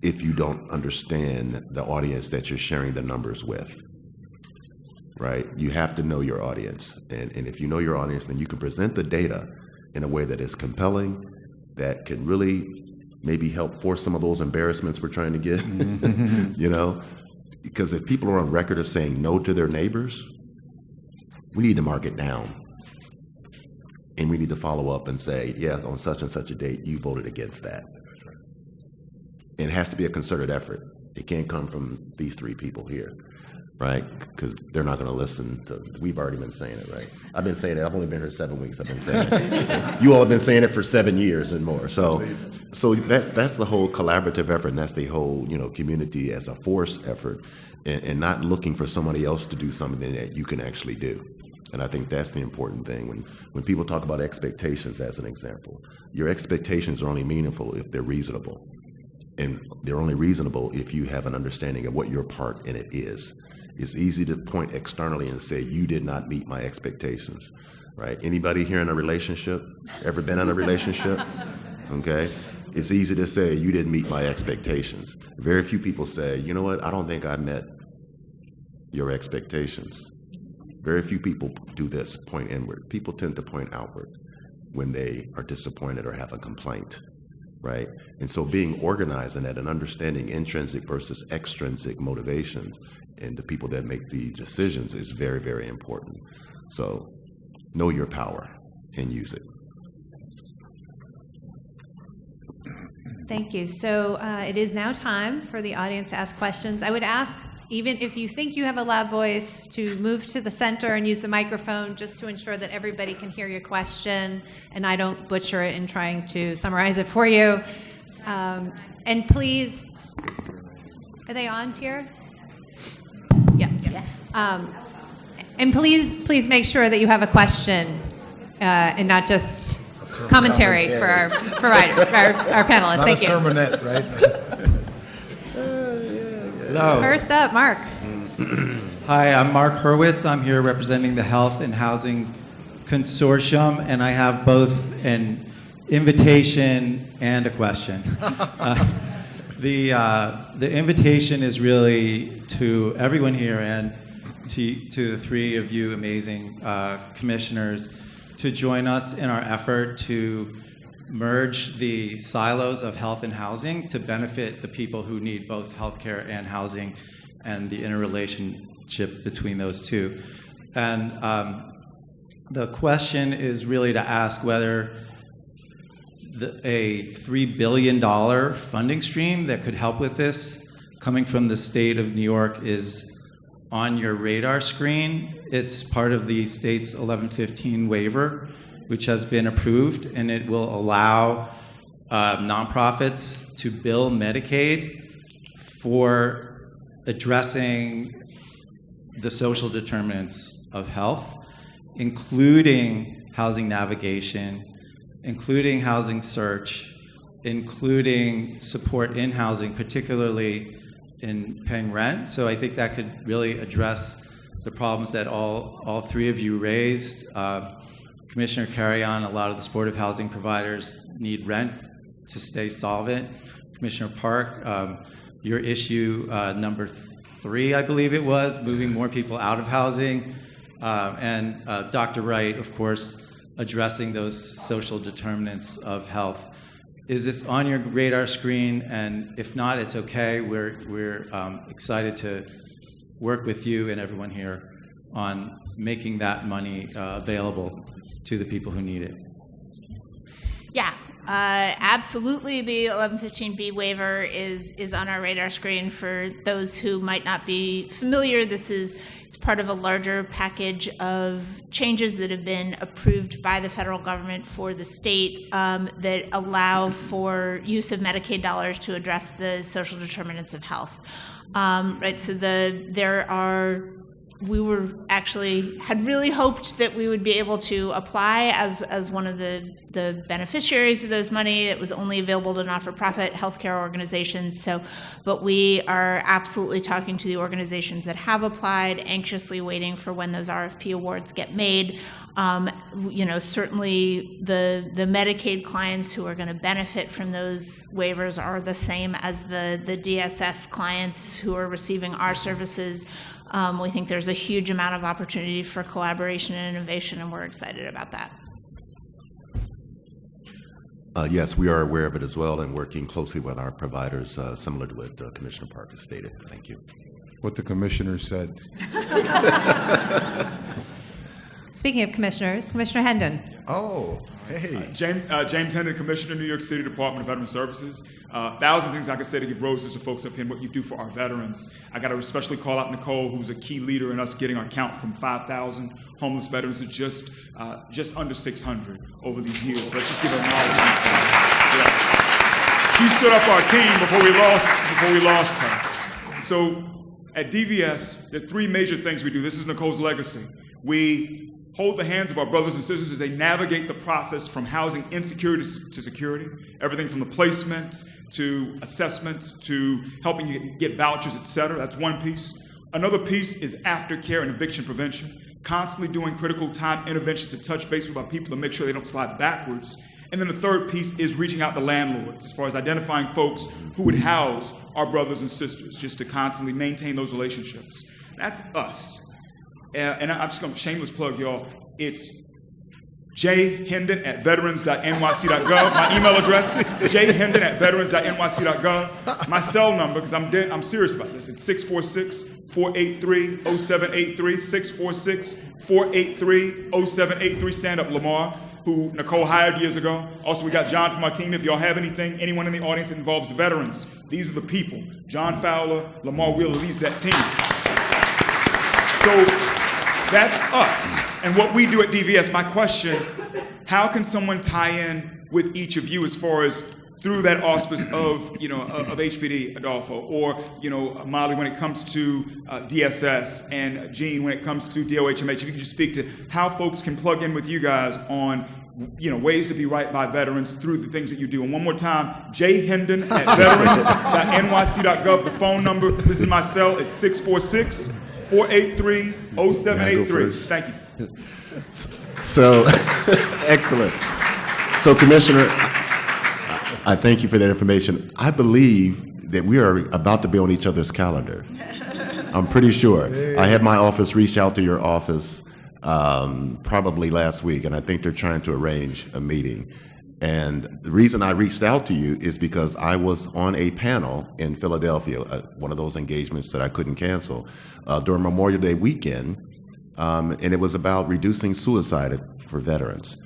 if you don't understand the audience that you're sharing the numbers with, right? You have to know your audience. And if you know your audience, then you can present the data in a way that is compelling, that can really maybe help force some of those embarrassments we're trying to get, you know? Because if people are on record of saying no to their neighbors, we need to mark it down. And we need to follow up and say, yes, on such and such a date, you voted against that. And it has to be a concerted effort. It can't come from these three people here, right? Because they're not going to listen to, we've already been saying it, right? I've been saying it. I've only been here 7 weeks. I've been saying it. You all have been saying it for 7 years and more. So that's the whole collaborative effort, and that's the whole, you know, community as a force effort, and not looking for somebody else to do something that you can actually do. And I think that's the important thing. When people talk about expectations, as an example, your expectations are only meaningful if they're reasonable. And they're only reasonable if you have an understanding of what your part in it is. It's easy to point externally and say, you did not meet my expectations, right? Anybody here in a relationship? Ever been in a relationship? Okay? It's easy to say, you didn't meet my expectations. Very few people say, you know what, I don't think I met your expectations. Very few people do this, point inward. People tend to point outward when they are disappointed or have a complaint, right? And so being organized in that and understanding intrinsic versus extrinsic motivations and the people that make the decisions is very, very important. So know your power and use it. Thank you. So it is now time for the audience to ask questions. I would ask, even if you think you have a loud voice, to move to the center and use the microphone just to ensure that everybody can hear your question and I don't butcher it in trying to summarize it for you. And please, are they on, Tier? Yeah. And please make sure that you have a question and not just commentary for our panelists. Not Thank a you. sermonette, right? Hello. First up, Mark. Hi, I'm Mark Hurwitz. I'm here representing the Health and Housing Consortium, and I have both an invitation and a question. The invitation is really to everyone here and to the three of you amazing commissioners to join us in our effort to merge the silos of health and housing to benefit the people who need both healthcare and housing and the interrelationship between those two. And the question is really to ask whether a $3 billion funding stream that could help with this coming from the state of New York is on your radar screen. It's part of the state's 1115 waiver, which has been approved, and it will allow nonprofits to bill Medicaid for addressing the social determinants of health, including housing navigation, including housing search, including support in housing, particularly in paying rent. So I think that could really address the problems that all three of you raised. Commissioner Carrión, a lot of the supportive housing providers need rent to stay solvent. Commissioner Park, your issue number 3, I believe it was, moving more people out of housing. And Dr. Wright, of course, addressing those social determinants of health. Is this on your radar screen? And if not, it's okay. We're excited to work with you and everyone here on making that money available to the people who need it. Yeah, absolutely. The 1115B waiver is on our radar screen. For those who might not be familiar, it's part of a larger package of changes that have been approved by the federal government for the state that allow for use of Medicaid dollars to address the social determinants of health. Right. So we had really hoped that we would be able to apply as one of the beneficiaries of those money. It was only available to not-for-profit healthcare organizations. But we are absolutely talking to the organizations that have applied, anxiously waiting for when those RFP awards get made. Certainly the Medicaid clients who are going to benefit from those waivers are the same as the DSS clients who are receiving our services. We think there's a huge amount of opportunity for collaboration and innovation, and we're excited about that. Yes, we are aware of it as well and working closely with our providers, similar to what Commissioner Parker stated. Thank you. What the commissioner said. Speaking of commissioners, Commissioner Hendon. Oh, hey. James Hendon, Commissioner, New York City Department of Veteran Services. 1,000 things I could say to give roses to folks up here and what you do for our veterans. I got to especially call out Nicole, who's a key leader in us getting our count from 5,000 homeless veterans to just under 600 over these years. So let's just give her an acknowledgement. Yeah. She stood up our team before we lost her. So at DVS, there are three major things we do. This is Nicole's legacy. We hold the hands of our brothers and sisters as they navigate the process from housing insecurity to security, everything from the placement to assessment to helping you get vouchers, et cetera. That's one piece. Another piece is aftercare and eviction prevention, constantly doing critical time interventions to touch base with our people to make sure they don't slide backwards. And then the third piece is reaching out to landlords as far as identifying folks who would house our brothers and sisters, just to constantly maintain those relationships. That's us. And I'm just going to shameless plug, y'all. It's jhendon@veterans.nyc.gov. My email address, jhendon@veterans.nyc.gov. My cell number, because I'm serious about this, it's 646-483-0783, 646-483-0783. Stand up, Lamar, who Nicole hired years ago. Also, we got John from our team. If y'all have anyone in the audience that involves veterans, these are the people. John Fowler, Lamar Wheeler leads that team. So that's us and what we do at DVS. My question, how can someone tie in with each of you as far as through that auspice of HPD, Adolfo, or, Molly, when it comes to DSS, and Gene, when it comes to DOHMH, if you can just speak to how folks can plug in with you guys on, ways to be right by veterans through the things that you do. And one more time, jhendon@veterans.nyc.gov, the phone number. This is my cell, it's 646-483-0783. Thank you. So, excellent. So, Commissioner, I thank you for that information. I believe that we are about to be on each other's calendar. I'm pretty sure. I had my office reach out to your office probably last week, and I think they're trying to arrange a meeting. And the reason I reached out to you is because I was on a panel in Philadelphia, one of those engagements that I couldn't cancel, during Memorial Day weekend, and it was about reducing suicide for veterans.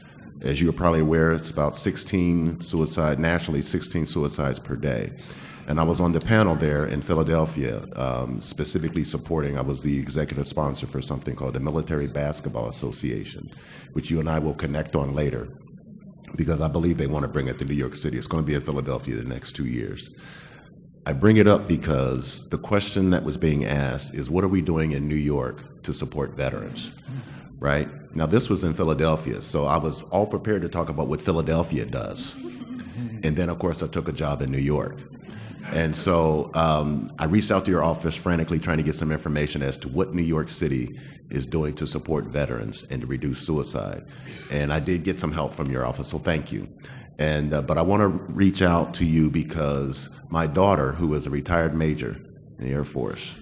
As you are probably aware, it's about nationally 16 suicides per day. And I was on the panel there in Philadelphia, specifically I was the executive sponsor for something called the Military Basketball Association, which you and I will connect on later, because I believe they want to bring it to New York City. It's going to be in Philadelphia the next 2 years. I bring it up because the question that was being asked is, what are we doing in New York to support veterans, right? Now, this was in Philadelphia, so I was all prepared to talk about what Philadelphia does. And then, of course, I took a job in New York. And so I reached out to your office frantically trying to get some information as to what New York City is doing to support veterans and to reduce suicide. And I did get some help from your office, so thank you. And but I want to reach out to you because my daughter, who is a retired major in the Air Force,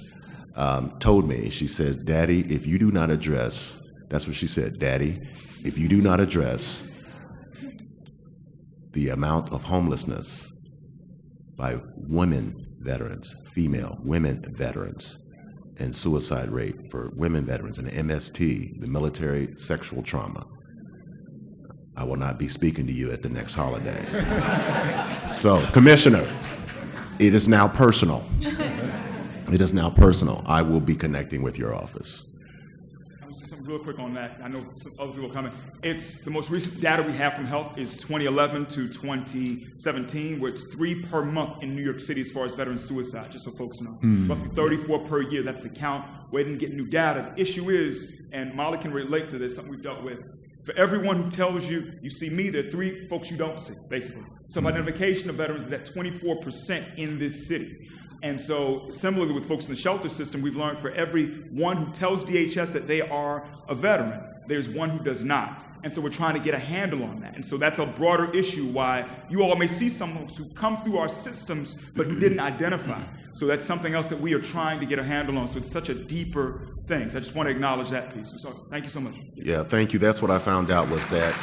told me, she said, "Daddy, if you do not address," that's what she said, "Daddy, if you do not address the amount of homelessness by women veterans, female women veterans, and suicide rate for women veterans and MST, the military sexual trauma, I will not be speaking to you at the next holiday." So, Commissioner, it is now personal. It is now personal. I will be connecting with your office. Something real quick on that. I know some other people are coming. It's the most recent data we have from health is 2011 to 2017, where it's 3 per month in New York City as far as veteran suicide, just so folks know. Roughly 34 per year. That's the count. We didn't get new data. The issue is, and Molly can relate to this, something we've dealt with, for everyone who tells you, you see me, there are 3 folks you don't see, basically. Self-identification of veterans is at 24% in this city. And so, similarly with folks in the shelter system, we've learned for every one who tells DHS that they are a veteran, there's one who does not. And so we're trying to get a handle on that. And so that's a broader issue why you all may see someone who come through our systems but who didn't identify. So that's something else that we are trying to get a handle on. So it's such a deeper thing. So I just want to acknowledge that piece. So thank you so much. Yeah, thank you. That's what I found out was that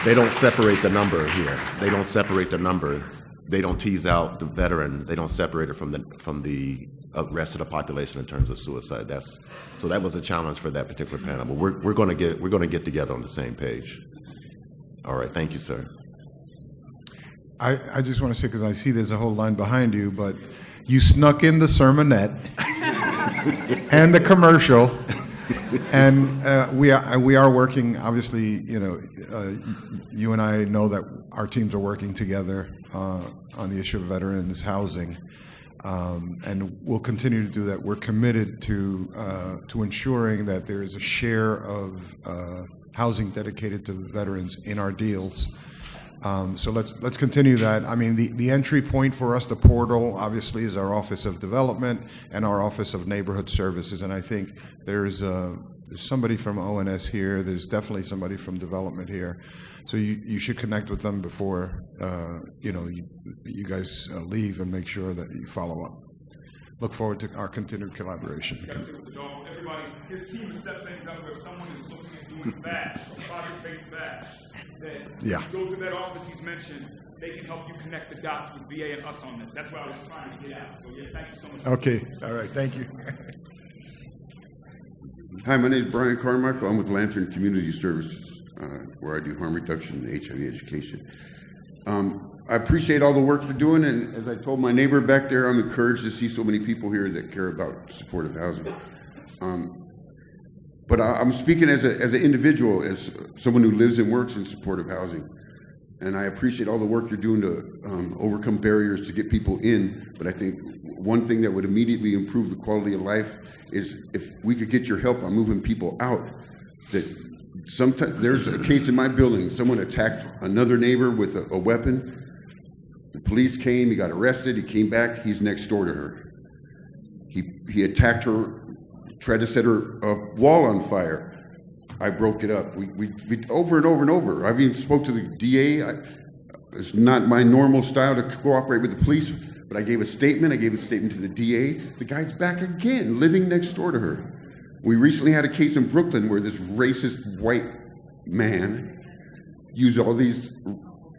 They don't separate the number here. They don't separate the number. They don't tease out the veteran. They don't separate it from the rest of the population in terms of suicide. So that was a challenge for that particular panel. But we're going to get together on the same page. All right. Thank you, sir. I just want to say, because I see there's a whole line behind you, but you snuck in the sermonette and the commercial, and we are working. Obviously, you and I know that our teams are working together on the issue of veterans housing, and we'll continue to do that. We're committed to ensuring that there is a share of housing dedicated to veterans in our deals. So let's continue that. I mean, the entry point for us, the portal, obviously, is our Office of Development and our Office of Neighborhood Services. And I think there's somebody from ONS here. There's definitely somebody from Development here. So you should connect with them before you guys leave, and make sure that you follow up. Look forward to our continued collaboration. Everybody, his team has set things up where someone is looking at doing a badge, a project-based badge. That Yeah. you go to that office he's mentioned, they can help you connect the dots with VA and us on this. That's what I was trying to get at. So yeah, thank you so much. Okay. All right. Thank you. Hi, my name is Brian Carmichael. I'm with Lantern Community Services, where I do harm reduction and HIV education. I appreciate all the work you're doing, and as I told my neighbor back there, I'm encouraged to see so many people here that care about supportive housing. But I'm speaking as an individual, as someone who lives and works in supportive housing. And I appreciate all the work you're doing to overcome barriers to get people in. But I think one thing that would immediately improve the quality of life is if we could get your help on moving people out. That sometimes there's a case in my building, someone attacked another neighbor with a weapon. The police came, he got arrested, he came back, he's next door to her. He attacked her, tried to set her wall on fire. I broke it up. We over and over and over. I even spoke to the DA. It's not my normal style to cooperate with the police, but I gave a statement. I gave a statement to the DA. The guy's back again, living next door to her. We recently had a case in Brooklyn where this racist white man used all these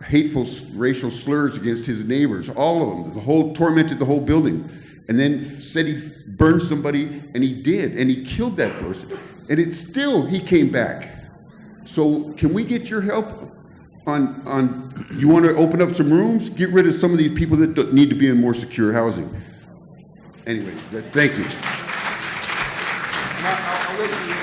hateful racial slurs against his neighbors, all of them, tormented the whole building, and then said he burned somebody, and he did, and he killed that person. And he came back. So can we get your help on you want to open up some rooms? Get rid of some of these people that need to be in more secure housing. Anyway, thank you. I'll wait for you.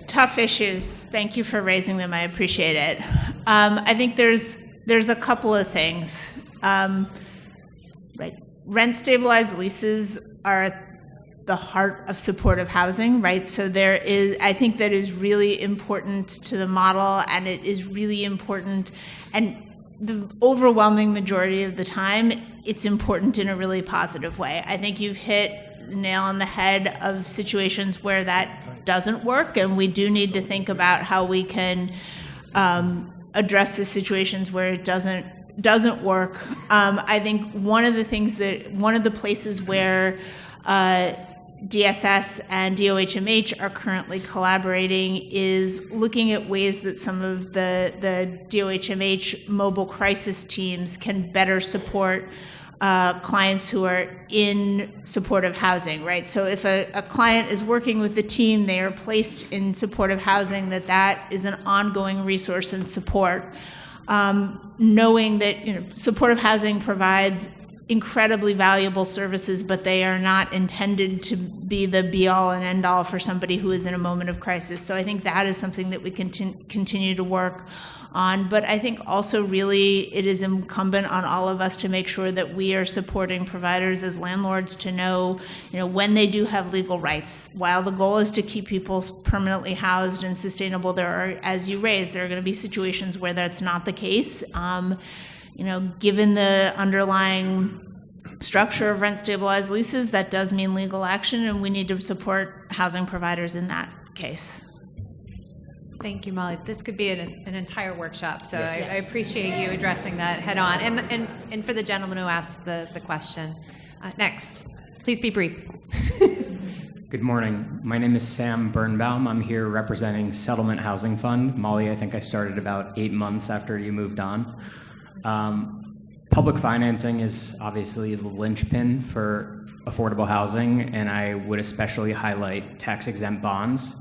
Tough issues. Thank you for raising them. I appreciate it. I think there's a couple of things. Right. Rent stabilized leases are at the heart of supportive housing, right? So I think that is really important to the model, and it is really important, and the overwhelming majority of the time, it's important in a really positive way. I think you've hit the nail on the head of situations where that doesn't work, and we do need to think about how we can address the situations where it doesn't work. I think one of the places where DSS and DOHMH are currently collaborating is looking at ways that some of the DOHMH mobile crisis teams can better support clients who are in supportive housing, right? So if a client is working with the team, they are placed in supportive housing, that is an ongoing resource and support. Knowing that supportive housing provides incredibly valuable services, but they are not intended to be the be-all and end-all for somebody who is in a moment of crisis. So I think that is something that we continue to work on. But I think also really it is incumbent on all of us to make sure that we are supporting providers as landlords to know, when they do have legal rights. While the goal is to keep people permanently housed and sustainable, there are, as you raised, there are going to be situations where that's not the case. Given the underlying structure of rent stabilized leases, that does mean legal action, and we need to support housing providers in that case. Thank you, Molly. This could be an entire workshop, so yes. I appreciate you addressing that head on. And for the gentleman who asked the question. Next, please be brief. Good Good morning. My name is Sam Birnbaum. I'm here representing Settlement Housing Fund. Molly, I think I started about 8 months after you moved on. Public financing is obviously the linchpin for affordable housing, and I would especially highlight tax-exempt bonds.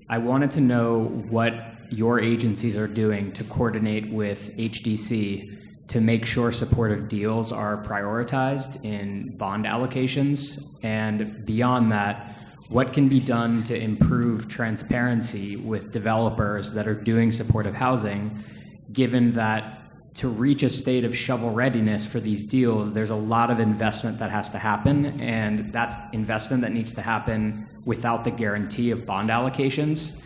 I wanted to know what your agencies are doing to coordinate with HDC to make sure supportive deals are prioritized in bond allocations, and beyond that, what can be done to improve transparency with developers that are doing supportive housing, given that to reach a state of shovel readiness for these deals, there's a lot of investment that has to happen, and that's investment that needs to happen without the guarantee of bond allocations.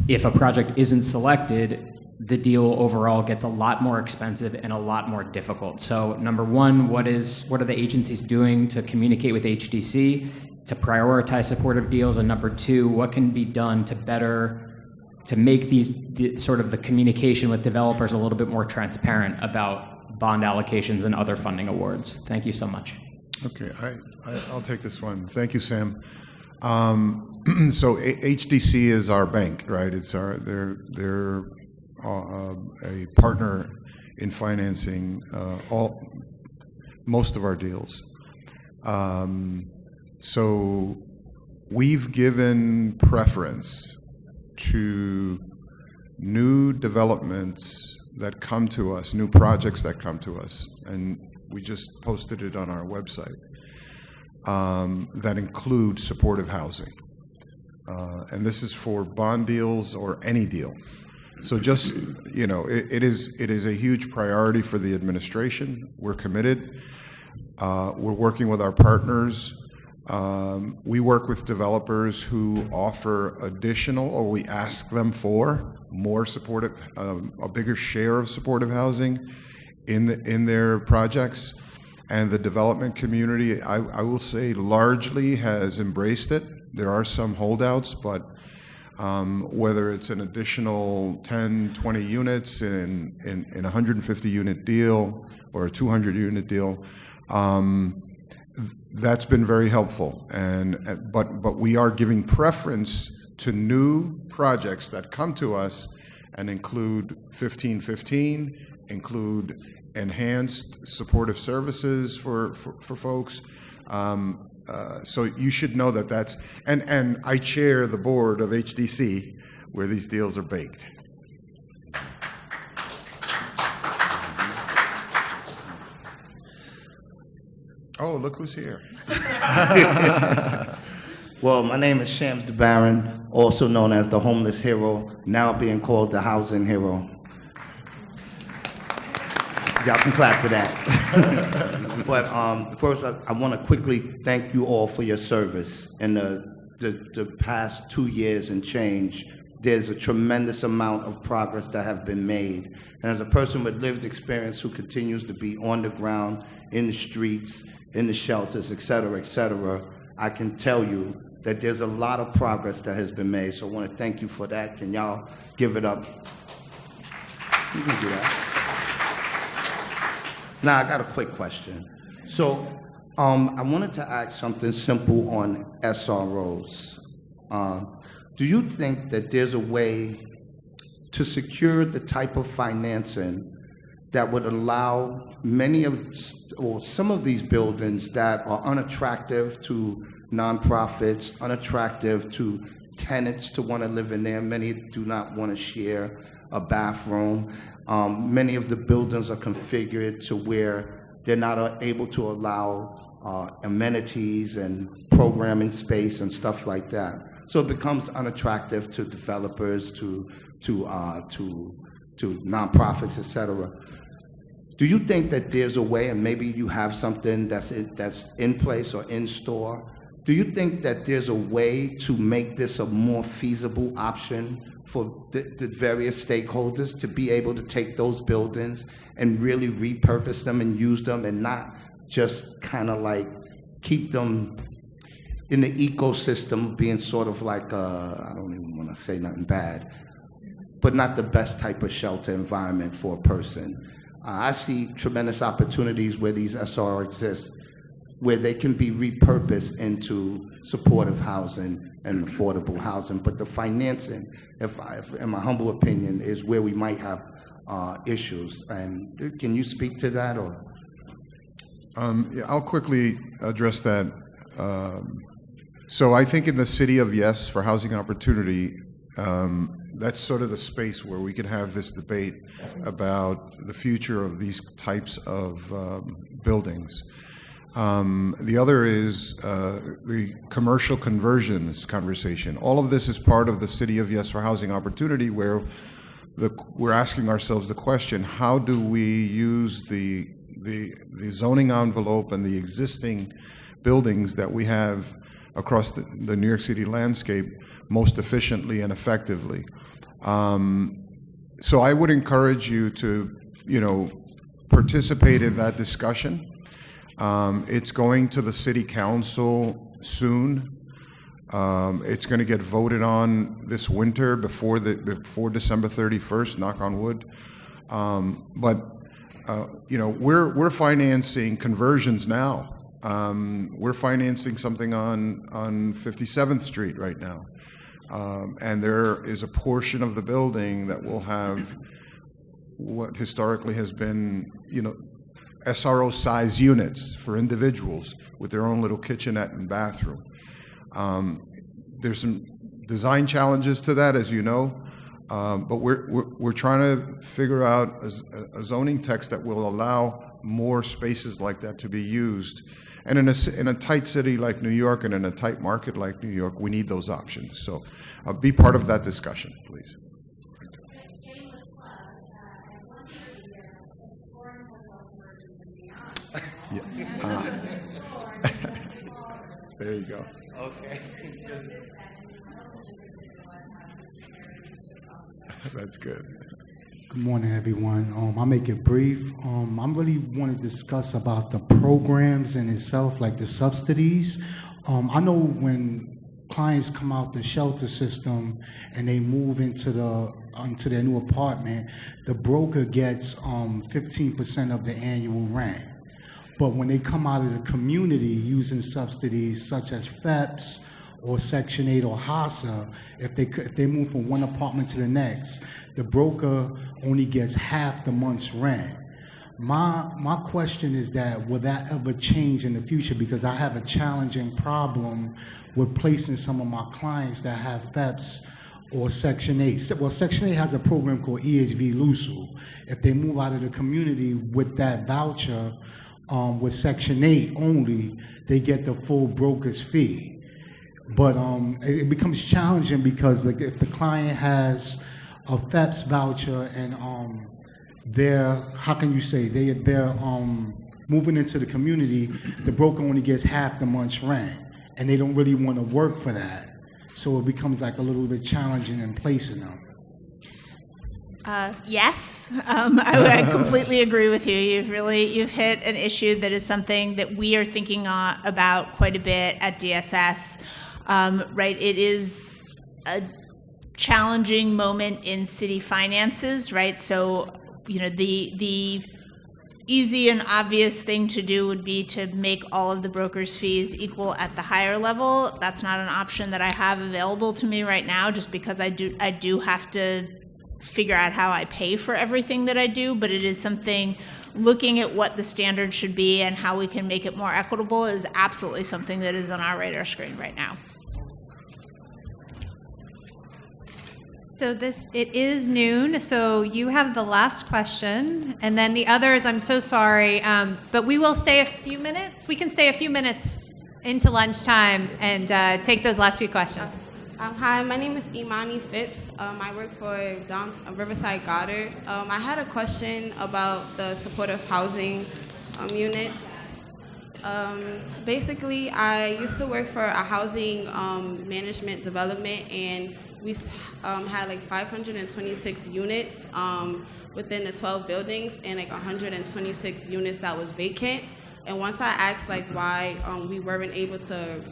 If a project isn't selected, the deal overall gets a lot more expensive and a lot more difficult. So number one, what are the agencies doing to communicate with HDC to prioritize supportive deals? And number two, what can be done to make the communication with developers a little bit more transparent about bond allocations and other funding awards? Thank you so much. Okay, I'll take this one. Thank you, Sam. So HDC is our bank, right? They're a partner in financing most of our deals. So we've given preference to new developments that come to us, new projects that come to us, and we just posted it on our website, that include supportive housing. And this is for bond deals or any deal. So just, it is a huge priority for the administration. We're committed. We're working with our partners. We work with developers who offer additional, or we ask them for more supportive, a bigger share of supportive housing in their projects. And the development community, I will say, largely has embraced it. There are some holdouts, but whether it's an additional 10, 20 units in a 150-unit deal or a 200-unit deal, that's been very helpful. But we are giving preference to new projects that come to us and include 1515, include enhanced supportive services for folks. So you should know that's, and I chair the board of HDC where these deals are baked. Oh, look who's here. Well, my name is Shams the Baron, also known as the homeless hero, now being called the housing hero. Y'all can clap to that. But first, I want to quickly thank you all for your service. In the past 2 years and change, there's a tremendous amount of progress that have been made. And as a person with lived experience who continues to be on the ground, in the streets, in the shelters, et cetera, I can tell you that there's a lot of progress that has been made. So I want to thank you for that. Can y'all give it up? You can do that. Now, I got a quick question. So I wanted to ask something simple on SROs. Do you think that there's a way to secure the type of financing that would allow some of these buildings that are unattractive to nonprofits, unattractive to tenants to want to live in there? Many do not want to share a bathroom. Many of the buildings are configured to where they're not able to allow amenities and programming space and stuff like that. So it becomes unattractive to developers, to nonprofits, et cetera. Do you think that there's a way, and maybe you have something that's in place or in store, do you think that there's a way to make this a more feasible option for the various stakeholders to be able to take those buildings and really repurpose them and use them and not just kind of like keep them in the ecosystem being sort of like, I don't even want to say nothing bad, but not the best type of shelter environment for a person? I see tremendous opportunities where these SR exist. where they can be repurposed into supportive housing and affordable housing. But the financing, in my humble opinion, is where we might have issues. And can you speak to that, or? Yeah, I'll quickly address that. So I think in the city of Yes for Housing Opportunity, that's sort of the space where we can have this debate about the future of these types of buildings. The other is the commercial conversions conversation. All of this is part of the City of Yes for Housing Opportunity, where we're asking ourselves the question, how do we use the zoning envelope and the existing buildings that we have across the New York City landscape most efficiently and effectively? So I would encourage you to, participate in that discussion. It's going to the City Council soon. It's going to get voted on this winter before December 31st, knock on wood. But we're financing conversions now. We're financing something on 57th Street right now. And there is a portion of the building that will have what historically has been, SRO-size units for individuals with their own little kitchenette and bathroom. There's some design challenges to that, as you know, but we're trying to figure out a zoning text that will allow more spaces like that to be used. And in a tight city like New York and in a tight market like New York, we need those options. So be part of that discussion, please. Yeah. There you go. Okay. That's good. Good morning, everyone. I'll make it brief. I really want to discuss about the programs in itself, like the subsidies. I know when clients come out the shelter system and they move into their new apartment, the broker gets 15% of the annual rent. But when they come out of the community using subsidies such as FEPS or Section 8 or HASA, if they move from one apartment to the next, the broker only gets half the month's rent. My question is that, will that ever change in the future? Because I have a challenging problem with placing some of my clients that have FEPS or Section 8. Well, Section 8 has a program called EHV LUSU. If they move out of the community with that voucher, with Section 8 only, they get the full broker's fee. But it becomes challenging because if the client has a FEPS voucher and they're moving into the community, the broker only gets half the month's rent, and they don't really want to work for that. So it becomes like a little bit challenging in placing them. Yes, I completely agree with you. You've hit an issue that is something that we are thinking about quite a bit at DSS. Right, it is a challenging moment in city finances, right? So, the easy and obvious thing to do would be to make all of the broker's fees equal at the higher level. That's not an option that I have available to me right now, just because I do have to figure out how I pay for everything that I do, but it is something, looking at what the standard should be and how we can make it more equitable is absolutely something that is on our radar screen right now. So it is noon, so you have the last question, and then the others, I'm so sorry, but we will stay a few minutes. We can stay a few minutes into lunchtime and take those last few questions. Hi, my name is Imani Phipps. I work for Riverside Goddard. I had a question about the supportive housing units. Basically, I used to work for a housing management development, and we had like 526 units within the 12 buildings, and like 126 units that was vacant. And once I asked why we weren't able to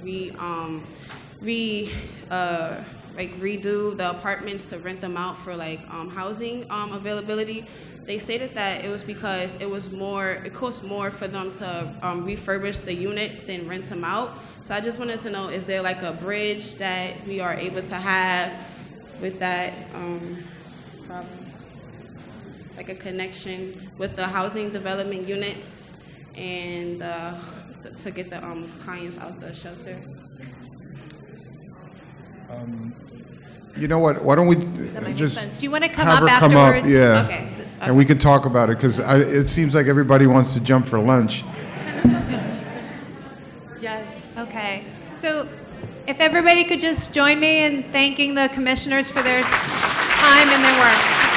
like redo the apartments to rent them out for like housing availability. They stated that it was because it costs more for them to refurbish the units than rent them out. So I just wanted to know, is there like a bridge that we are able to have with that problem? Like a connection with the housing development units and to get the clients out the shelter? You know what, why don't we That might make just sense. Do you want to come have up her come up, afterwards? yeah. Okay. And we can talk about it, because it seems like everybody wants to jump for lunch. Yes. Okay. So if everybody could just join me in thanking the commissioners for their time and their work.